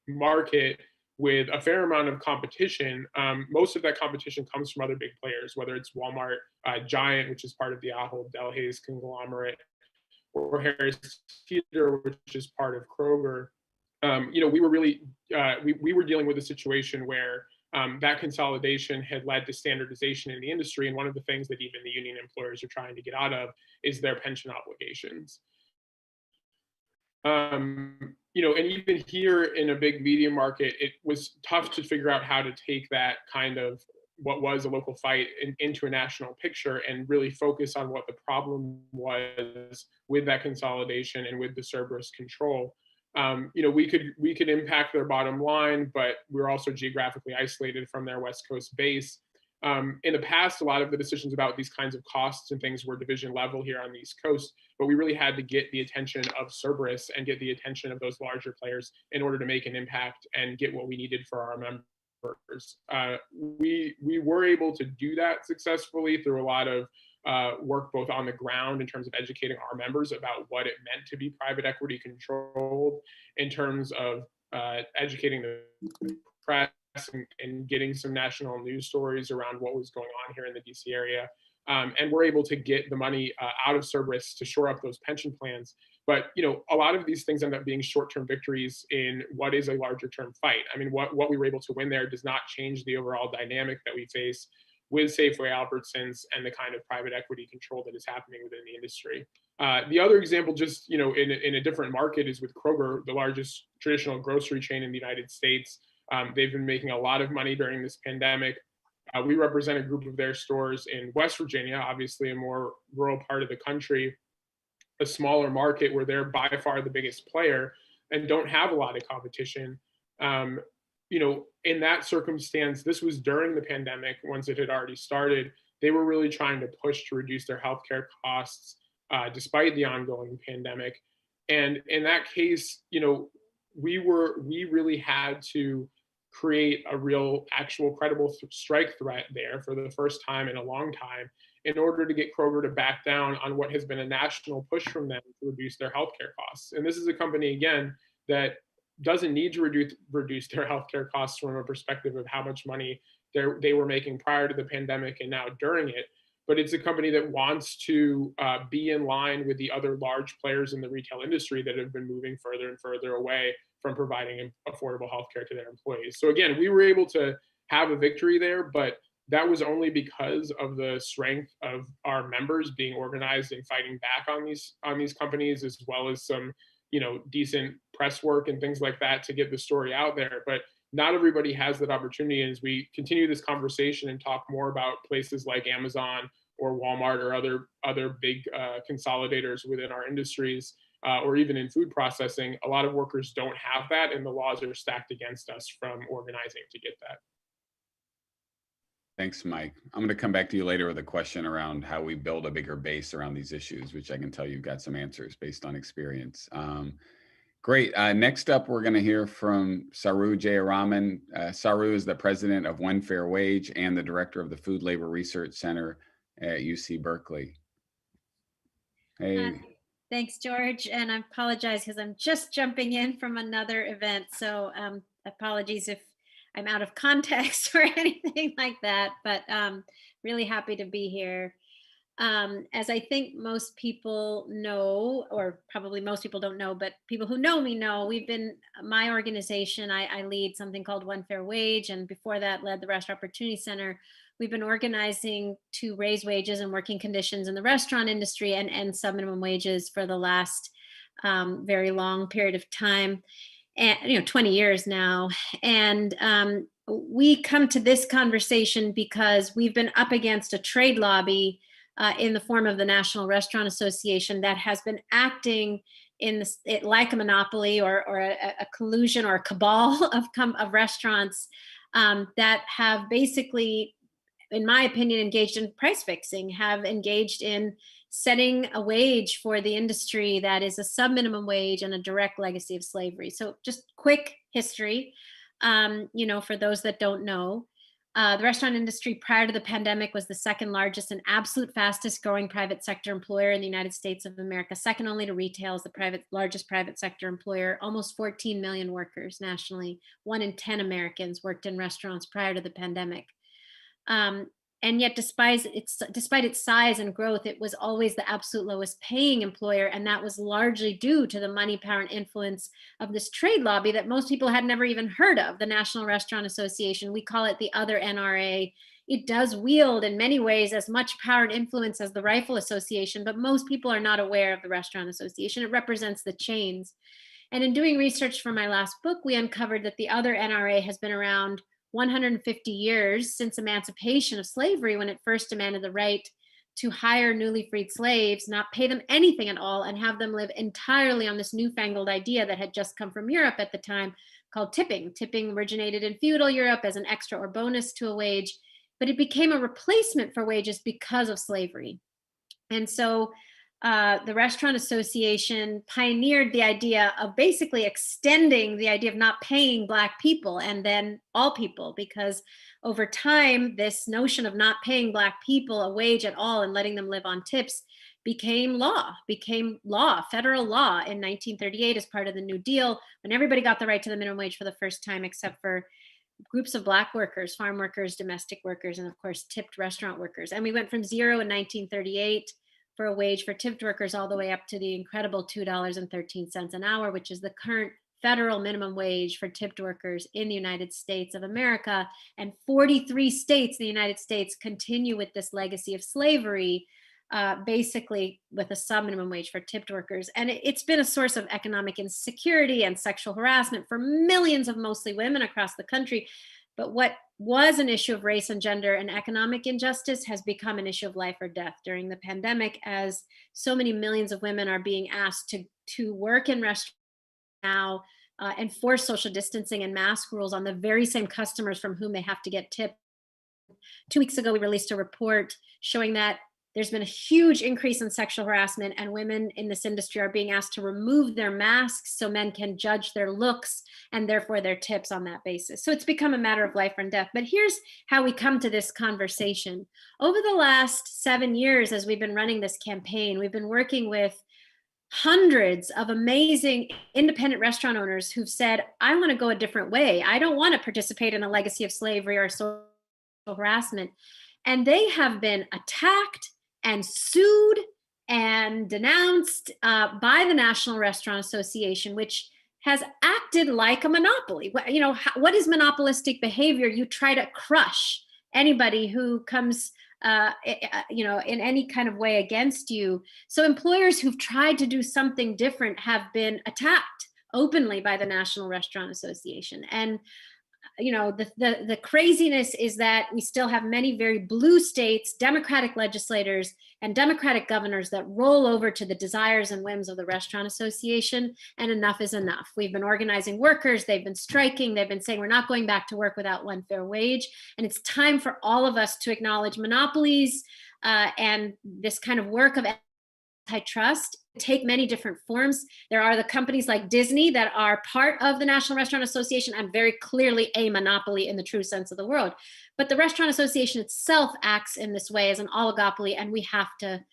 market with a fair amount of competition, most of that competition comes from other big players, whether it's Walmart, Giant, which is part of the Ahold Delhaize conglomerate, or Harris Teeter, which is part of Kroger. You know, we were really, we were dealing with a situation where that consolidation had led to standardization in the industry. And one of the things that even the union employers are trying to get out of is their pension obligations. You know, and even here in a big media market, it was tough to figure out how to take that kind of what was a local fight into a national picture and really focus on what the problem was with that consolidation and with the Cerberus control. You know, we could impact their bottom line, but we're also geographically isolated from their West Coast base. In the past, a lot of the decisions about these kinds of costs and things were division level here on the East Coast, but we really had to get the attention of Cerberus and get the attention of those larger players in order to make an impact and get what we needed for our members. We were able to do that successfully through a lot of work both on the ground in terms of educating our members about what it meant to be private equity controlled, in terms of educating the press and getting some national news stories around what was going on here in the DC area. And we're able to get the money out of Cerberus to shore up those pension plans. But, you know, a lot of these things end up being short-term victories in what is a larger-term fight. I mean, what we were able to win there does not change the overall dynamic that we face with Safeway, Albertsons, and the kind of private equity control that is happening within the industry. The other example, just, you know, in a different market, is with Kroger, the largest traditional grocery chain in the United States. They've been making a lot of money during this pandemic. We represent a group of their stores in West Virginia, obviously a more rural part of the country, a smaller market where they're by far the biggest player and don't have a lot of competition. You know, in that circumstance, this was during the pandemic, once it had already started, they were really trying to push to reduce their healthcare costs despite the ongoing pandemic. And in that case, you know, we really had to create a real, actual, credible strike threat there for the first time in a long time in order to get Kroger to back down on what has been a national push from them to reduce their healthcare costs. And this is a company, again, that doesn't need to reduce their healthcare costs from a perspective of how much money they were making prior to the pandemic and now during it. But it's a company that wants to be in line with the other large players in the retail industry that have been moving further and further away from providing affordable healthcare to their employees. So again, we were able to have a victory there, but that was only because of the strength of our members being organized and fighting back on these companies, as well as some, decent press work and things like that to get the story out there. But not everybody has that opportunity. And as we continue this conversation and talk more about places like Amazon or Walmart or other big consolidators within our industries, or even in food processing, a lot of workers don't have that, and the laws are stacked against us from organizing to get that. Thanks, Mike. I'm going to come back to you later with a question around how we build a bigger base around these issues, which I can tell you've got some answers based on experience. Great. Next up, we're going to hear from Saru Jayaraman. Saru is the president of One Fair Wage and the director of the Food Labor Research Center at UC Berkeley. Hey. Thanks, George. And I apologize because I'm just jumping in from another event. So apologies if I'm out of context or anything like that, but really happy to be here. As I think most people know, or probably most people don't know, but people who know me know, my organization, I lead something called One Fair Wage, and before that led the Restaurant Opportunity Center. We've been organizing to raise wages and working conditions in the restaurant industry and sub-minimum wages for the last very long period of time, and 20 years now. And we come to this conversation because we've been up against a trade lobby in the form of the National Restaurant Association that has been acting like a monopoly or a collusion or a cabal of restaurants that have basically, in my opinion, engaged in price fixing, have engaged in setting a wage for the industry that is a sub-minimum wage and a direct legacy of slavery. So just quick history, for those that don't know. The restaurant industry prior to the pandemic was the second largest and absolute fastest growing private sector employer in the United States of America, second only to retail as the largest private sector employer. Almost 14 million workers nationally. 1 in 10 Americans worked in restaurants prior to the pandemic. And yet, despite its size and growth, it was always the absolute lowest paying employer. And that was largely due to the money, power, and influence of this trade lobby that most people had never even heard of, the National Restaurant Association. We call it the other NRA. It does wield in many ways as much power and influence as the Rifle Association, but most people are not aware of the Restaurant Association. It represents the chains. And in doing research for my last book, we uncovered that the other NRA has been around 150 years since emancipation of slavery, when it first demanded the right to hire newly freed slaves, not pay them anything at all, and have them live entirely on this newfangled idea that had just come from Europe at the time called tipping. Tipping originated in feudal Europe as an extra or bonus to a wage, but it became a replacement for wages because of slavery. And so the Restaurant Association pioneered the idea of basically extending the idea of not paying Black people and then all people, because over time, this notion of not paying Black people a wage at all and letting them live on tips became law, federal law in 1938 as part of the New Deal, when everybody got the right to the minimum wage for the first time, except for groups of Black workers, farm workers, domestic workers, and of course, tipped restaurant workers. And we went from zero in 1938 for a wage for tipped workers all the way up to the incredible $2.13 an hour, which is the current federal minimum wage for tipped workers in the United States of America. And 43 states in the United States continue with this legacy of slavery, basically with a sub-minimum wage for tipped workers. And it's been a source of economic insecurity and sexual harassment for millions of mostly women across the country. But what was an issue of race and gender and economic injustice has become an issue of life or death during the pandemic, as so many millions of women are being asked to work in restaurants now, enforce social distancing and mask rules on the very same customers from whom they have to get tipped. 2 weeks ago, we released a report showing that there's been a huge increase in sexual harassment, and women in this industry are being asked to remove their masks so men can judge their looks and therefore their tips on that basis. So it's become a matter of life and death. But here's how we come to this conversation. Over the last 7 years, as we've been running this campaign, we've been working with hundreds of amazing independent restaurant owners who've said, I want to go a different way. I don't want to participate in a legacy of slavery or social harassment. And they have been attacked and sued and denounced by the National Restaurant Association, which has acted like a monopoly. You know, what is monopolistic behavior? You try to crush anybody who comes you know, in any kind of way against you. So employers who've tried to do something different have been attacked openly by the National Restaurant Association. And you know, the craziness is that we still have many very blue states, Democratic legislators and Democratic governors that roll over to the desires and whims of the Restaurant Association, and enough is enough. We've been organizing workers, they've been striking, they've been saying we're not going back to work without one fair wage, and it's time for all of us to acknowledge monopolies and this kind of work of antitrust take many different forms. There are the companies like Disney that are part of the National Restaurant Association and very clearly a monopoly in the true sense of the word. But the Restaurant Association itself acts in this way as an oligopoly, and we have to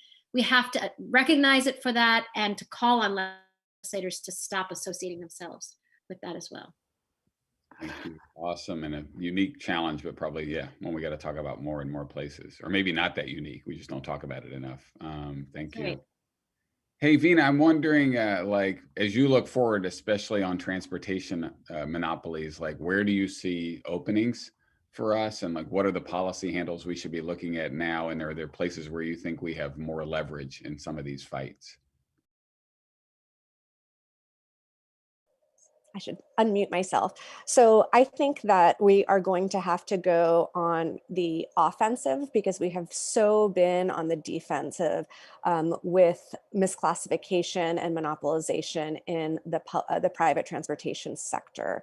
recognize it for that and to call on legislators to stop associating themselves with that as well. Thank you. Awesome, and a unique challenge, but probably, yeah, one we got to talk about more and more places, or maybe not that unique. We just don't talk about it enough. Thank you. Right. Hey, Vina, I'm wondering, like, as you look forward, especially on transportation monopolies, like, where do you see openings for us? And like, what are the policy handles we should be looking at now? And are there places where you think we have more leverage in some of these fights? I should unmute myself. So I think that we are going to have to go on the offensive because we have so been on the defensive with misclassification and monopolization in the private transportation sector.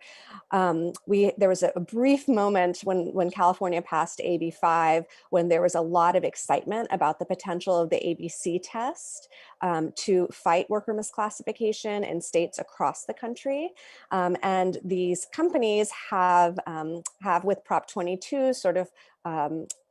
There was a brief moment when California passed AB 5 when there was a lot of excitement about the potential of the ABC test to fight worker misclassification in states across the country. And these companies have with Prop 22 sort of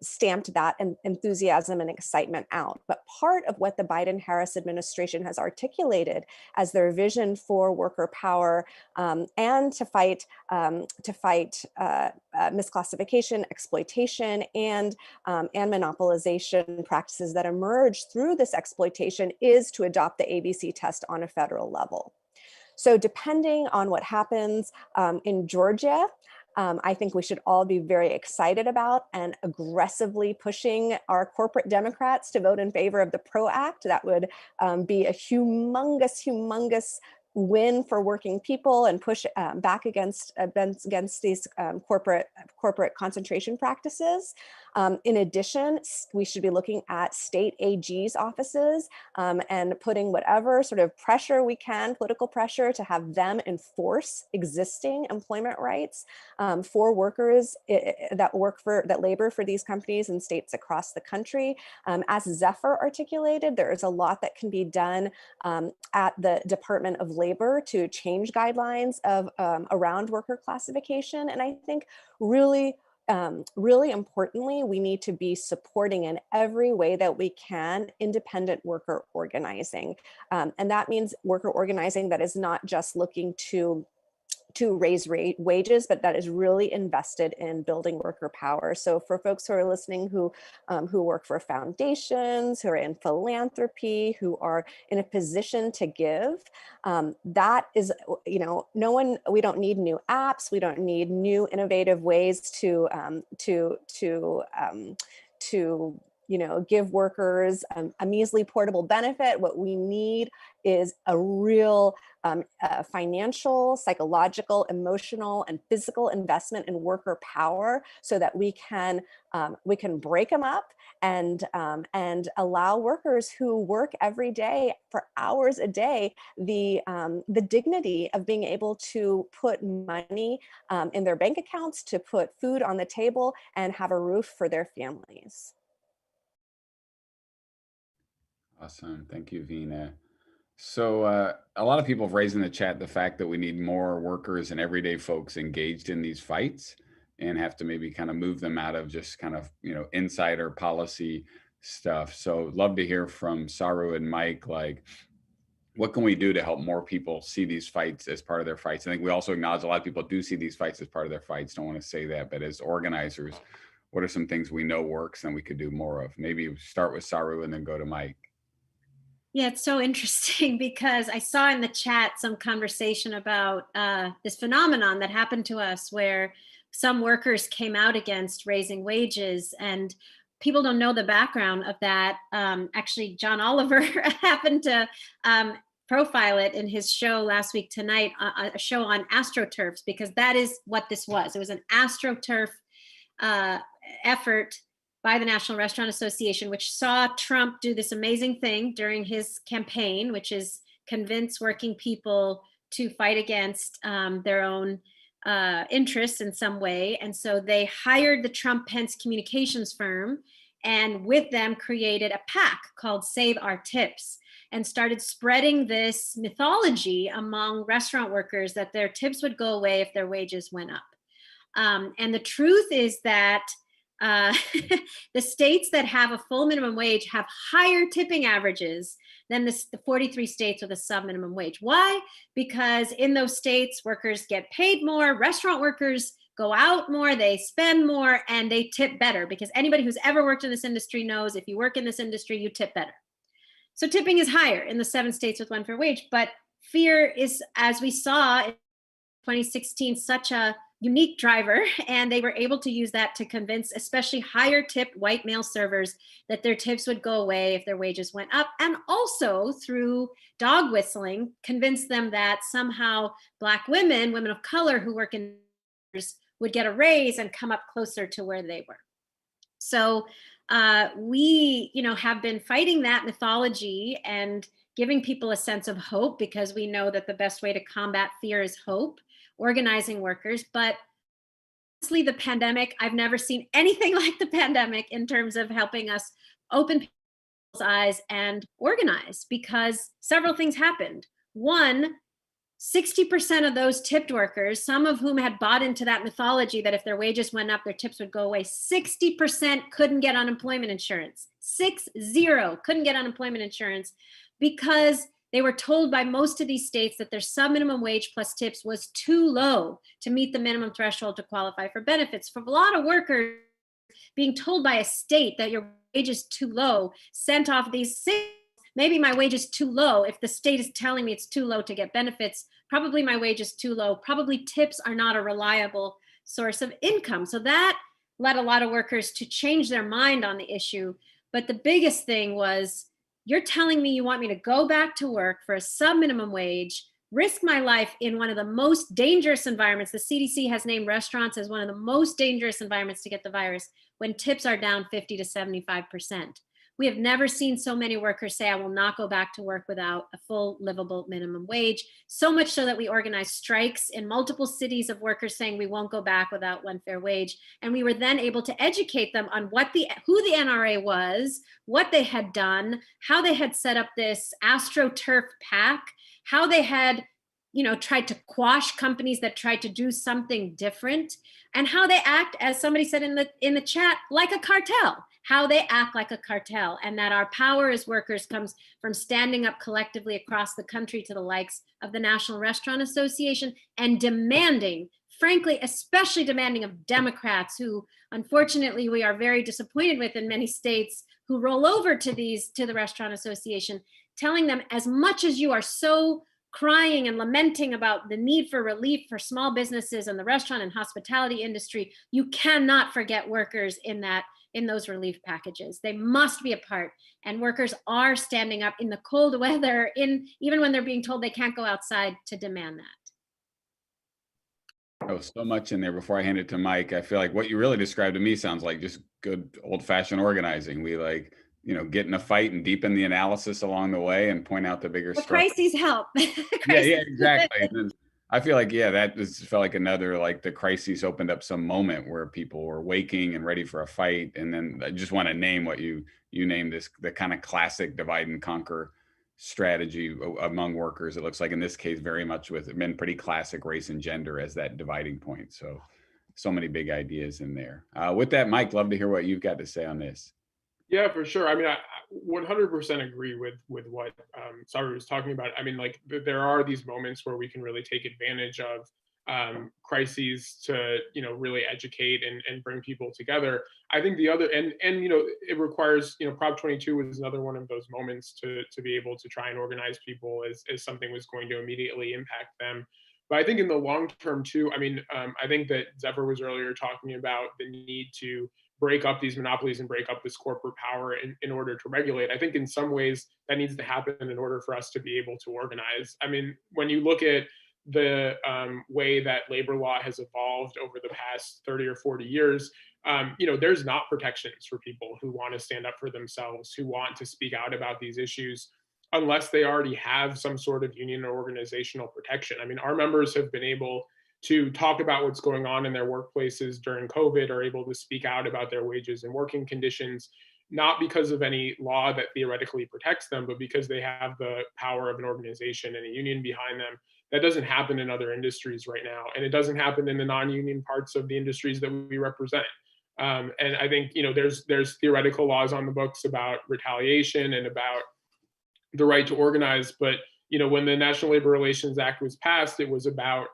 stamped that enthusiasm and excitement out. But part of what the Biden-Harris administration has articulated as their vision for worker power and to fight misclassification, exploitation, and monopolization practices that emerge through this exploitation is to adopt the ABC test on a federal level. So depending on what happens in Georgia, I think we should all be very excited about and aggressively pushing our corporate Democrats to vote in favor of the PRO Act. That would be a humongous win for working people and push back against these corporate concentration practices. In addition, we should be looking at state AG's offices and putting whatever sort of pressure we can, political pressure, to have them enforce existing employment rights for workers that labor for these companies in states across the country. As Zephyr articulated, there is a lot that can be done at the Department of Labor to change guidelines of around worker classification. And I think really importantly, we need to be supporting in every way that we can independent worker organizing. And that means worker organizing that is not just looking to raise wages, but that is really invested in building worker power. So for folks who are listening who work for foundations, who are in philanthropy, who are in a position to give, that is, we don't need new apps, we don't need new innovative ways to give workers a measly portable benefit. What we need is a real financial, psychological, emotional, and physical investment in worker power so that we can break them up and allow workers who work every day for hours a day the dignity of being able to put money in their bank accounts, to put food on the table, and have a roof for their families. Awesome. Thank you, Vina. So a lot of people have raised in the chat the fact that we need more workers and everyday folks engaged in these fights and have to maybe kind of move them out of just kind of, insider policy stuff. So love to hear from Saru and Mike, like, what can we do to help more people see these fights as part of their fights? I think we also acknowledge a lot of people do see these fights as part of their fights. Don't want to say that, but as organizers, what are some things we know works and we could do more of? Maybe start with Saru and then go to Mike. Yeah, it's so interesting because I saw in the chat some conversation about this phenomenon that happened to us where some workers came out against raising wages, and people don't know the background of that. Actually, John Oliver happened to profile it in his show last week tonight, a show on astroturfs, because that is what this was. It was an astroturf effort by the National Restaurant Association, which saw Trump do this amazing thing during his campaign, which is convince working people to fight against their own interests in some way. And so they hired the Trump-Pence communications firm, and with them created a PAC called Save Our Tips, and started spreading this mythology among restaurant workers that their tips would go away if their wages went up. And the truth is that the states that have a full minimum wage have higher tipping averages than the 43 states with a sub minimum wage. Why? Because in those states, workers get paid more, restaurant workers go out more, they spend more, and they tip better, because anybody who's ever worked in this industry knows if you work in this industry, you tip better. So tipping is higher in the 7 states with one fair wage, but fear is, as we saw in 2016, such a unique driver, and they were able to use that to convince especially higher tipped white male servers that their tips would go away if their wages went up, and also through dog whistling convince them that somehow Black women of color who work in would get a raise and come up closer to where they were. So we have been fighting that mythology and giving people a sense of hope, because we know that the best way to combat fear is hope, organizing workers. But honestly, the pandemic, I've never seen anything like the pandemic in terms of helping us open people's eyes and organize, because several things happened. One, 60% of those tipped workers, some of whom had bought into that mythology that if their wages went up, their tips would go away, 60% couldn't get unemployment insurance. 60 couldn't get unemployment insurance because they were told by most of these states that their sub-minimum wage plus tips was too low to meet the minimum threshold to qualify for benefits. For a lot of workers, being told by a state that your wage is too low sent off these signals. Maybe my wage is too low. If the state is telling me it's too low to get benefits, probably my wage is too low. Probably tips are not a reliable source of income. So that led a lot of workers to change their mind on the issue. But the biggest thing was, you're telling me you want me to go back to work for a sub-minimum wage, risk my life in one of the most dangerous environments. The CDC has named restaurants as one of the most dangerous environments to get the virus, when tips are down 50 to 75%. We have never seen so many workers say, I will not go back to work without a full livable minimum wage. So much so that we organized strikes in multiple cities of workers saying we won't go back without one fair wage. And we were then able to educate them on who the NRA was, what they had done, how they had set up this AstroTurf PAC, how they had tried to quash companies that tried to do something different, and how they act, as somebody said in the chat, like a cartel. How they act like a cartel, and that our power as workers comes from standing up collectively across the country to the likes of the National Restaurant Association and demanding, frankly, especially demanding of Democrats, who unfortunately we are very disappointed with in many states, who roll over to the Restaurant Association, telling them, as much as you are so crying and lamenting about the need for relief for small businesses and the restaurant and hospitality industry, you cannot forget workers in those relief packages. They must be a part, and workers are standing up in the cold weather, even when they're being told they can't go outside, to demand that. Oh, so much in there. Before I hand it to Mike, I feel like what you really described to me sounds like just good old-fashioned organizing. We get in a fight and deepen the analysis along the way and point out the bigger The structure. crises help. Yeah, exactly. And I feel like, that just felt like another, the crises opened up some moment where people were waking and ready for a fight. And then I just want to name what you named the kind of classic divide and conquer strategy among workers. It looks like in this case, very much been pretty classic race and gender as that dividing point. So many big ideas in there. With that, Mike, love to hear what you've got to say on this. Yeah, for sure. I mean, 100% agree with what Saru was talking about. I mean, like there are these moments where we can really take advantage of crises to, you know, really educate and bring people together. I think the other, and you know, it requires, you know, Prop 22 was another one of those moments to be able to try and organize people as something was going to immediately impact them. But I think in the long term too, I mean, I think that Zephyr was earlier talking about the need to break up these monopolies and break up this corporate power in order to regulate. I think in some ways that needs to happen in order for us to be able to organize. I mean, when you look at the way that labor law has evolved over the past 30 or 40 years, you know, there's not protections for people who want to stand up for themselves, who want to speak out about these issues, unless they already have some sort of union or organizational protection. I mean, our members have been able to talk about what's going on in their workplaces during COVID, are able to speak out about their wages and working conditions, not because of any law that theoretically protects them, but because they have the power of an organization and a union behind them. That doesn't happen in other industries right now. And it doesn't happen in the non-union parts of the industries that we represent. And I think, you know, there's theoretical laws on the books about retaliation and about the right to organize. But, you know, when the National Labor Relations Act was passed, it was about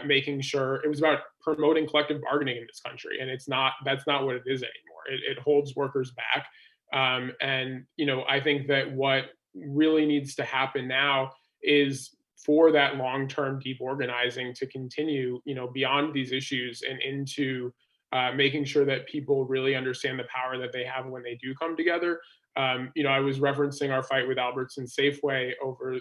making sure, it was about promoting collective bargaining in this country. And that's not what it is anymore. It holds workers back. And, you know, I think that what really needs to happen now is for that long-term deep organizing to continue, you know, beyond these issues and into making sure that people really understand the power that they have when they do come together. You know, I was referencing our fight with Albertsons Safeway over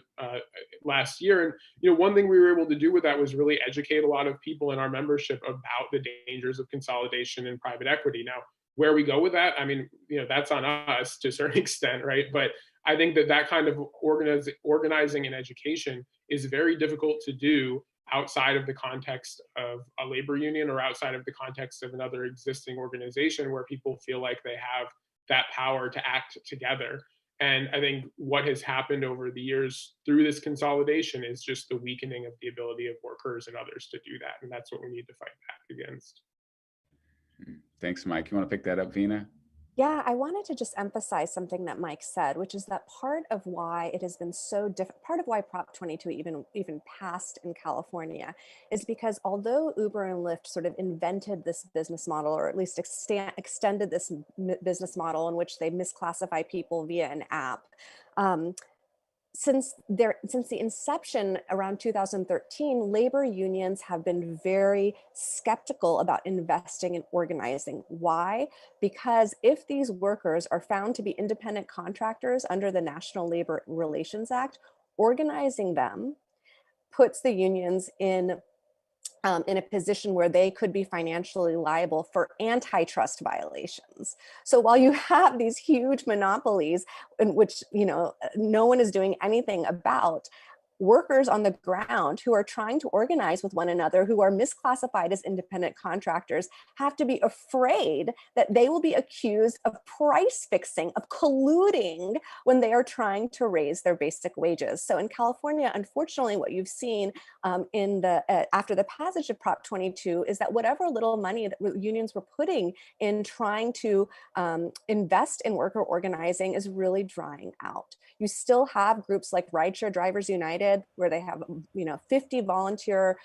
last year. And, you know, one thing we were able to do with that was really educate a lot of people in our membership about the dangers of consolidation and private equity. Now, where we go with that, I mean, you know, that's on us to a certain extent, right? But I think that kind of organizing and education is very difficult to do outside of the context of a labor union or outside of the context of another existing organization where people feel like they have that power to act together. And I think what has happened over the years through this consolidation is just the weakening of the ability of workers and others to do that. And that's what we need to fight back against. Thanks, Mike. You want to pick that up, Vina? Yeah, I wanted to just emphasize something that Mike said, which is that part of why it has been so different, part of why Prop 22 even passed in California is because although Uber and Lyft sort of invented this business model, or at least extended this business model in which they misclassify people via an app, since the inception around 2013, labor unions have been very skeptical about investing in organizing. Why? Because if these workers are found to be independent contractors under the National Labor Relations Act, organizing them puts the unions in a position where they could be financially liable for antitrust violations. So while you have these huge monopolies in which, you know, no one is doing anything about, workers on the ground who are trying to organize with one another, who are misclassified as independent contractors, have to be afraid that they will be accused of price fixing, of colluding when they are trying to raise their basic wages. So in California, unfortunately, what you've seen after the passage of Prop 22 is that whatever little money that unions were putting in trying to invest in worker organizing is really drying out. You still have groups like Rideshare Drivers United, where they have 50 volunteer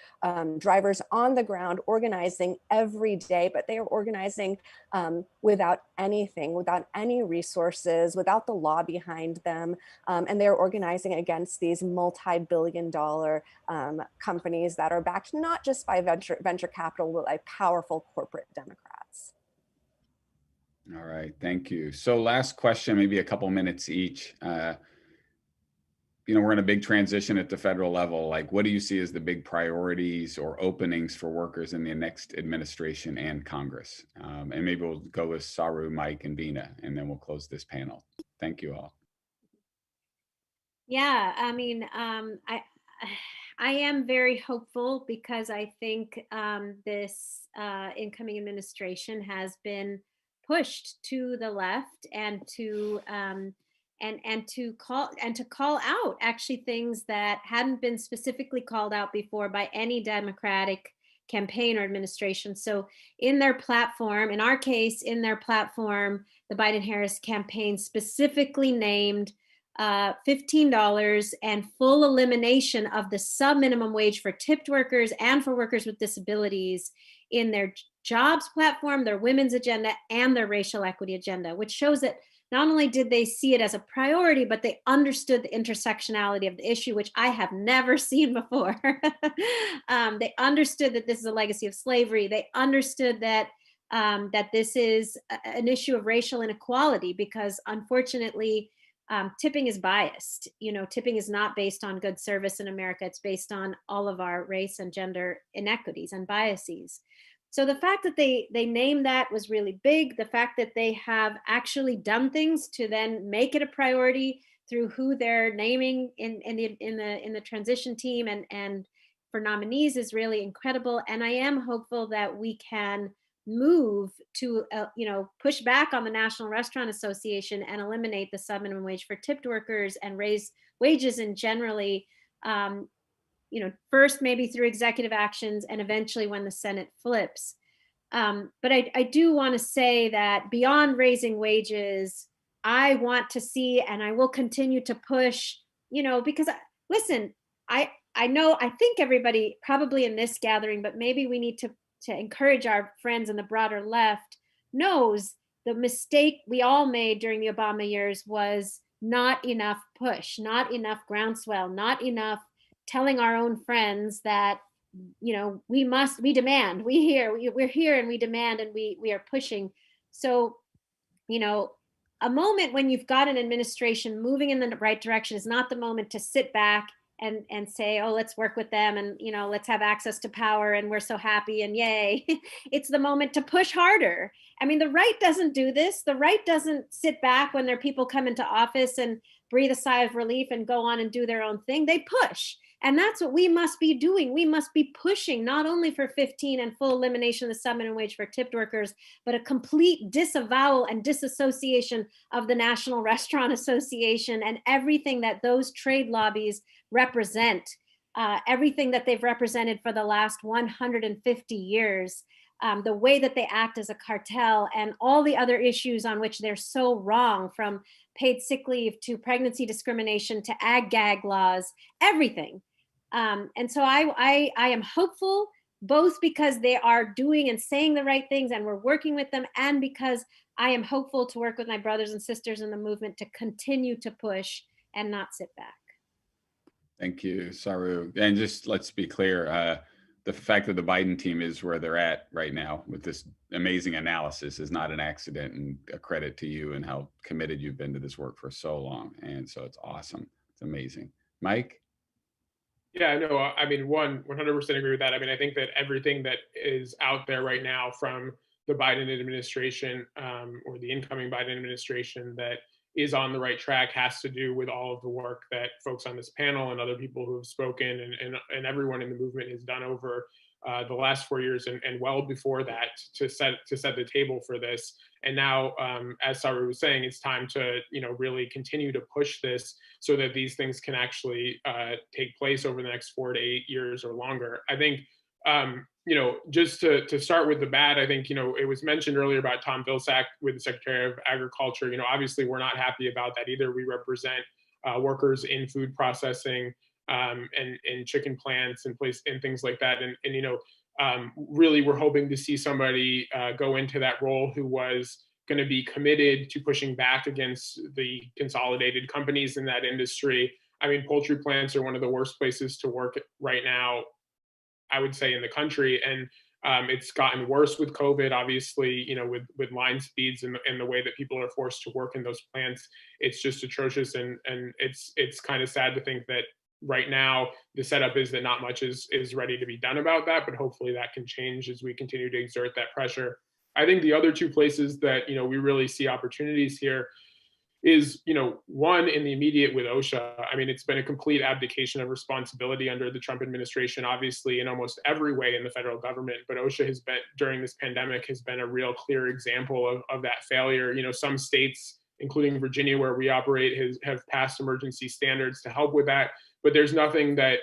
drivers on the ground organizing every day, but they are organizing without anything, without any resources, without the law behind them, and they're organizing against these multi-billion-dollar companies that are backed not just by venture capital, but by powerful corporate Democrats. All right, thank you. So last question, maybe a couple minutes each. You know, we're in a big transition at the federal level. Like, what do you see as the big priorities or openings for workers in the next administration and Congress? And maybe we'll go with Saru, Mike, and Vina, and then we'll close this panel. Thank you all. Yeah, I mean, I am very hopeful because I think this incoming administration has been pushed to the left and to call out actually things that hadn't been specifically called out before by any Democratic campaign or administration. So in their platform, in our case, in their platform, the Biden-Harris campaign specifically named $15 and full elimination of the sub-minimum wage for tipped workers and for workers with disabilities in their jobs platform, their women's agenda, and their racial equity agenda, which shows that not only did they see it as a priority, but they understood the intersectionality of the issue, which I have never seen before. They understood that this is a legacy of slavery. They understood that that this is an issue of racial inequality, because unfortunately, tipping is biased. You know, tipping is not based on good service in America. It's based on all of our race and gender inequities and biases. So the fact that they named that was really big. The fact that they have actually done things to then make it a priority through who they're naming in the transition team and for nominees is really incredible. And I am hopeful that we can move to push back on the National Restaurant Association and eliminate the sub-minimum wage for tipped workers and raise wages in generally. First maybe through executive actions and eventually when the Senate flips. But I do want to say that beyond raising wages, I want to see, and I will continue to push, because listen, I think everybody probably in this gathering, but maybe we need to encourage our friends in the broader left, knows the mistake we all made during the Obama years was not enough push, not enough groundswell, not enough telling our own friends that, we're here and we demand and we are pushing. So, a moment when you've got an administration moving in the right direction is not the moment to sit back and say, oh, let's work with them and, let's have access to power and we're so happy and yay. It's the moment to push harder. I mean, the right doesn't do this. The right doesn't sit back when their people come into office and breathe a sigh of relief and go on and do their own thing. They push. And that's what we must be doing. We must be pushing not only for 15 and full elimination of the sub-minimum wage for tipped workers, but a complete disavowal and disassociation of the National Restaurant Association and everything that those trade lobbies represent, everything that they've represented for the last 150 years, the way that they act as a cartel and all the other issues on which they're so wrong, from paid sick leave to pregnancy discrimination to ag-gag laws, everything. And so I am hopeful, both because they are doing and saying the right things and we're working with them, and because I am hopeful to work with my brothers and sisters in the movement to continue to push and not sit back. Thank you, Saru. And just let's be clear, the fact that the Biden team is where they're at right now with this amazing analysis is not an accident, and a credit to you and how committed you've been to this work for so long. And so it's awesome. It's amazing. Mike? Yeah, no, I mean, 100% agree with that. I mean, I think that everything that is out there right now from the Biden administration or the incoming Biden administration that is on the right track has to do with all of the work that folks on this panel and other people who have spoken and everyone in the movement has done over the last 4 years and well before that to set the table for this. And now, as Saru was saying, it's time to really continue to push this so that these things can actually take place over the next 4 to 8 years or longer. I think just to start with the bad, I think, it was mentioned earlier about Tom Vilsack with the Secretary of Agriculture. Obviously, we're not happy about that either. We represent workers in food processing and chicken plants and things like that. And really, we're hoping to see somebody go into that role who was going to be committed to pushing back against the consolidated companies in that industry. I mean, poultry plants are one of the worst places to work right now, I would say, in the country. And it's gotten worse with COVID, obviously, with line speeds and the way that people are forced to work in those plants. It's just atrocious. And it's kind of sad to think that right now the setup is that not much is ready to be done about that, but hopefully that can change as we continue to exert that pressure. I think the other two places that, we really see opportunities here is, one, in the immediate with OSHA. I mean, it's been a complete abdication of responsibility under the Trump administration, obviously in almost every way in the federal government, but OSHA has been, during this pandemic, has been a real clear example of that failure. Some states including Virginia, where we operate, have passed emergency standards to help with that. But there's nothing that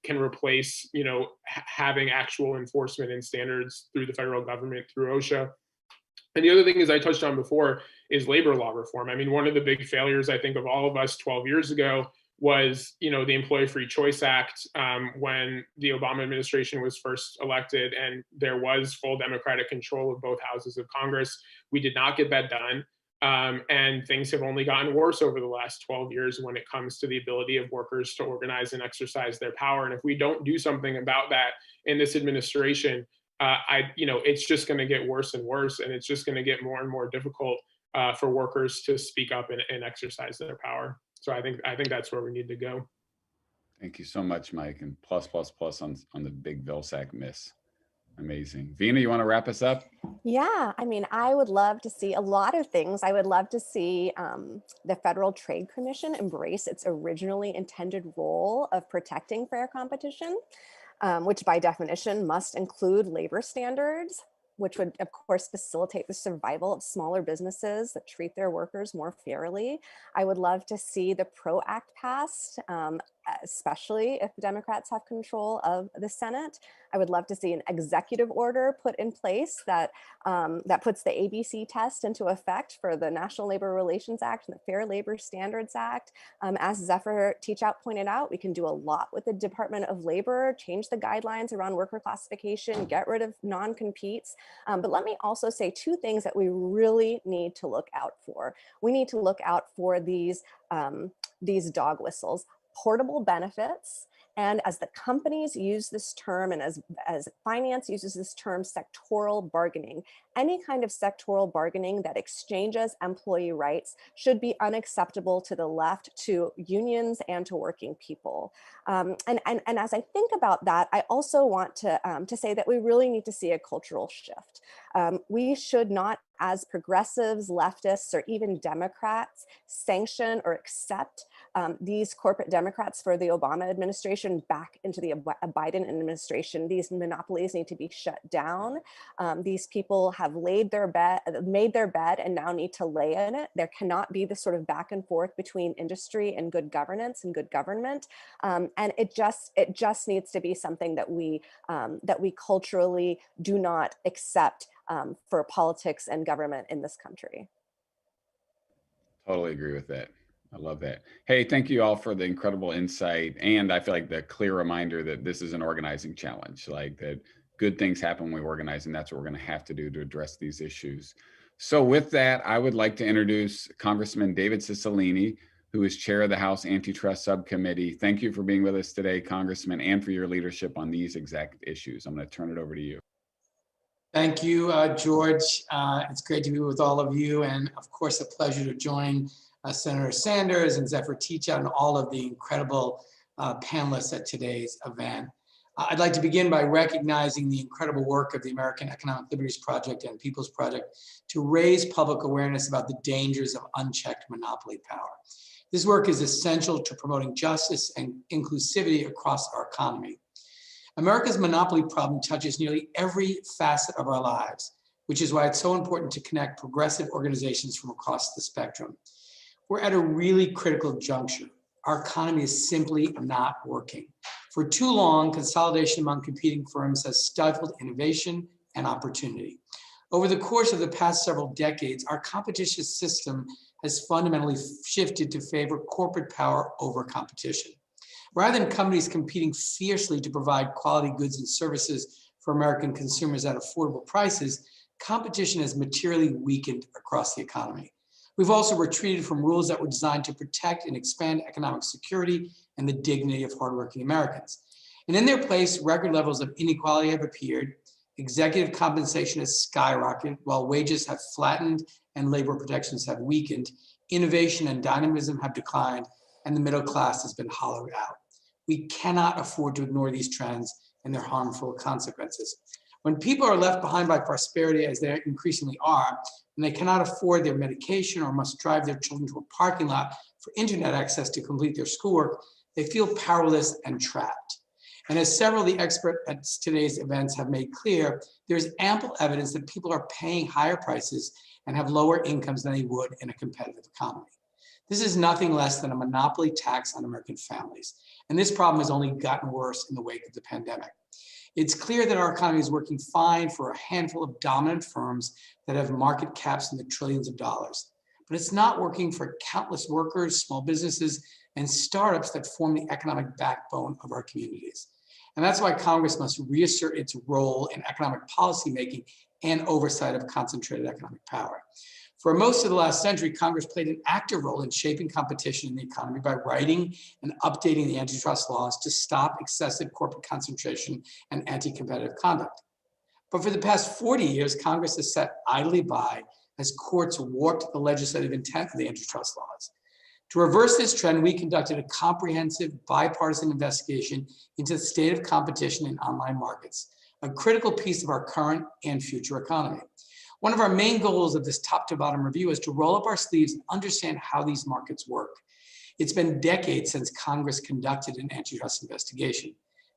can replace, having actual enforcement and standards through the federal government, through OSHA. And the other thing, as I touched on before, is labor law reform. I mean, one of the big failures, I think, of all of us 12 years ago was, the Employee Free Choice Act, when the Obama administration was first elected and there was full Democratic control of both houses of Congress. We did not get that done. And things have only gotten worse over the last 12 years when it comes to the ability of workers to organize and exercise their power. And if we don't do something about that in this administration, it's just going to get worse and worse, and it's just going to get more and more difficult for workers to speak up and exercise their power. So I think that's where we need to go. Thank you so much, Mike, and plus on the big Vilsack miss. Amazing. Vina, you want to wrap us up? Yeah, I mean, I would love to see a lot of things. I would love to see the Federal Trade Commission embrace its originally intended role of protecting fair competition, which by definition must include labor standards, which would, of course, facilitate the survival of smaller businesses that treat their workers more fairly. I would love to see the PRO Act passed, especially if the Democrats have control of the Senate. I would love to see an executive order put in place that puts the ABC test into effect for the National Labor Relations Act and the Fair Labor Standards Act. As Zephyr Teachout pointed out, we can do a lot with the Department of Labor, change the guidelines around worker classification, get rid of non-competes. But let me also say two things that we really need to look out for. We need to look out for these dog whistles, portable benefits. And as the companies use this term, and as finance uses this term, sectoral bargaining, any kind of sectoral bargaining that exchanges employee rights should be unacceptable to the left, to unions, and to working people. And as I think about that, I also want to say that we really need to see a cultural shift. We should not, as progressives, leftists, or even Democrats, sanction or accept these corporate Democrats for the Obama administration back into the Biden administration. These monopolies need to be shut down. These people have made their bed and now need to lay in it. There cannot be this sort of back and forth between industry and good governance and good government. And it just needs to be something that we culturally do not accept for politics and government in this country. Totally agree with that. I love that. Hey, thank you all for the incredible insight. And I feel like the clear reminder that this is an organizing challenge, like that good things happen when we organize, and that's what we're going to have to do to address these issues. So with that, I would like to introduce Congressman David Cicillin, who is chair of the House Antitrust Subcommittee. Thank you for being with us today, Congressman, and for your leadership on these exact issues. I'm going to turn it over to you. Thank you, George. It's great to be with all of you, and of course, a pleasure to join Senator Sanders and Zephyr Teachout and all of the incredible panelists at today's event. I'd like to begin by recognizing the incredible work of the American Economic Liberties Project and People's Project to raise public awareness about the dangers of unchecked monopoly power. This work is essential to promoting justice and inclusivity across our economy. America's monopoly problem touches nearly every facet of our lives, which is why it's so important to connect progressive organizations from across the spectrum. We're at a really critical juncture. Our economy is simply not working. For too long, consolidation among competing firms has stifled innovation and opportunity. Over the course of the past several decades, our competition system has fundamentally shifted to favor corporate power over competition. Rather than companies competing fiercely to provide quality goods and services for American consumers at affordable prices, competition has materially weakened across the economy. We've also retreated from rules that were designed to protect and expand economic security and the dignity of hardworking Americans. And in their place, record levels of inequality have appeared, executive compensation has skyrocketed, while wages have flattened and labor protections have weakened, innovation and dynamism have declined, and the middle class has been hollowed out. We cannot afford to ignore these trends and their harmful consequences. When people are left behind by prosperity, as they increasingly are, and they cannot afford their medication or must drive their children to a parking lot for internet access to complete their schoolwork, they feel powerless and trapped. And as several of the experts at today's events have made clear, there's ample evidence that people are paying higher prices and have lower incomes than they would in a competitive economy. This is nothing less than a monopoly tax on American families. And this problem has only gotten worse in the wake of the pandemic. It's clear that our economy is working fine for a handful of dominant firms that have market caps in the trillions of dollars. But it's not working for countless workers, small businesses, and startups that form the economic backbone of our communities. And that's why Congress must reassert its role in economic policymaking and oversight of concentrated economic power. For most of the last century, Congress played an active role in shaping competition in the economy by writing and updating the antitrust laws to stop excessive corporate concentration and anti-competitive conduct. But for the past 40 years, Congress has sat idly by as courts warped the legislative intent of the antitrust laws. To reverse this trend, we conducted a comprehensive bipartisan investigation into the state of competition in online markets, a critical piece of our current and future economy. One of our main goals of this top to bottom review is to roll up our sleeves and understand how these markets work. It's been decades since Congress conducted an antitrust investigation.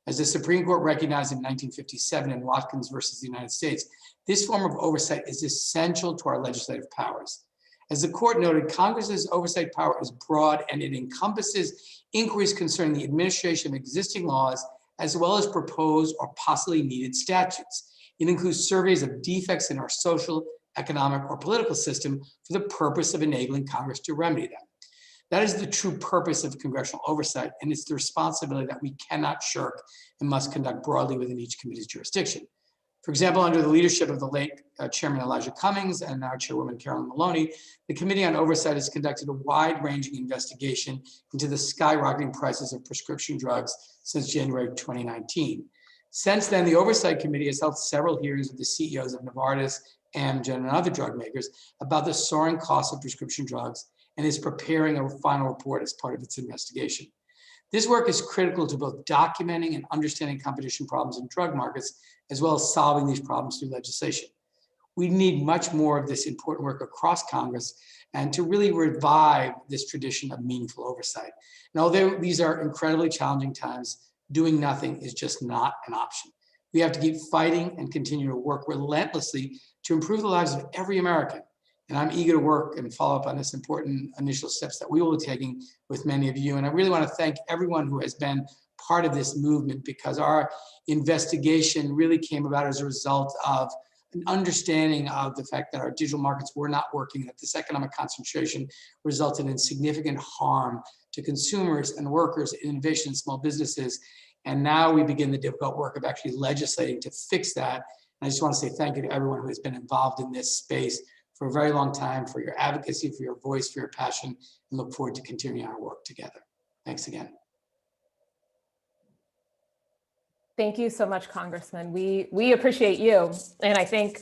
As the Supreme Court recognized in 1957 in Watkins versus the United States, this form of oversight is essential to our legislative powers. As the court noted, Congress's oversight power is broad and it encompasses inquiries concerning the administration of existing laws, as well as proposed or possibly needed statutes. It includes surveys of defects in our social, economic, or political system for the purpose of enabling Congress to remedy them. That is the true purpose of congressional oversight, and it's the responsibility that we cannot shirk and must conduct broadly within each committee's jurisdiction. For example, under the leadership of the late Chairman Elijah Cummings and now Chairwoman Carolyn Maloney, the Committee on Oversight has conducted a wide-ranging investigation into the skyrocketing prices of prescription drugs since January 2019. Since then, the Oversight Committee has held several hearings with the CEOs of Novartis, Amgen, and other drug makers about the soaring cost of prescription drugs and is preparing a final report as part of its investigation. This work is critical to both documenting and understanding competition problems in drug markets, as well as solving these problems through legislation. We need much more of this important work across Congress and to really revive this tradition of meaningful oversight. And although these are incredibly challenging times, doing nothing is just not an option. We have to keep fighting and continue to work relentlessly to improve the lives of every American. And I'm eager to work and follow up on this important initial steps that we will be taking with many of you. And I really want to thank everyone who has been part of this movement, because our investigation really came about as a result of an understanding of the fact that our digital markets were not working, that this economic concentration resulted in significant harm to consumers and workers, innovation, and small businesses. And now we begin the difficult work of actually legislating to fix that. And I just want to say thank you to everyone who has been involved in this space for a very long time, for your advocacy, for your voice, for your passion, and look forward to continuing our work together. Thanks again. Thank you so much, Congressman. We appreciate you. And I think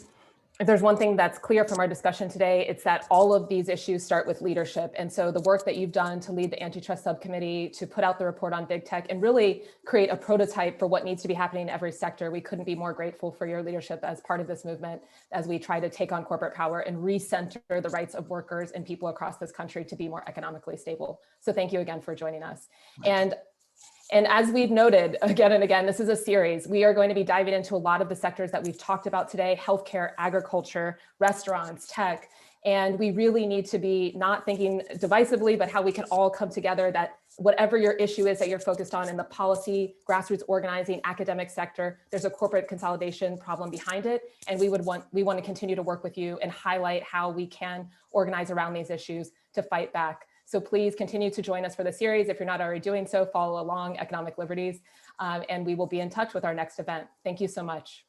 if there's one thing that's clear from our discussion today, it's that all of these issues start with leadership. And so the work that you've done to lead the antitrust subcommittee, to put out the report on big tech and really create a prototype for what needs to be happening in every sector. We couldn't be more grateful for your leadership as part of this movement, as we try to take on corporate power and recenter the rights of workers and people across this country to be more economically stable. So thank you again for joining us. And as we've noted again and again, this is a series. We are going to be diving into a lot of the sectors that we've talked about today: healthcare, agriculture, restaurants, tech. And we really need to be not thinking divisively, but how we can all come together, that whatever your issue is that you're focused on in the policy, grassroots organizing, academic sector, there's a corporate consolidation problem behind it. And we want to continue to work with you and highlight how we can organize around these issues to fight back. So please continue to join us for the series. If you're not already doing so, follow along Economic Liberties, and we will be in touch with our next event. Thank you so much.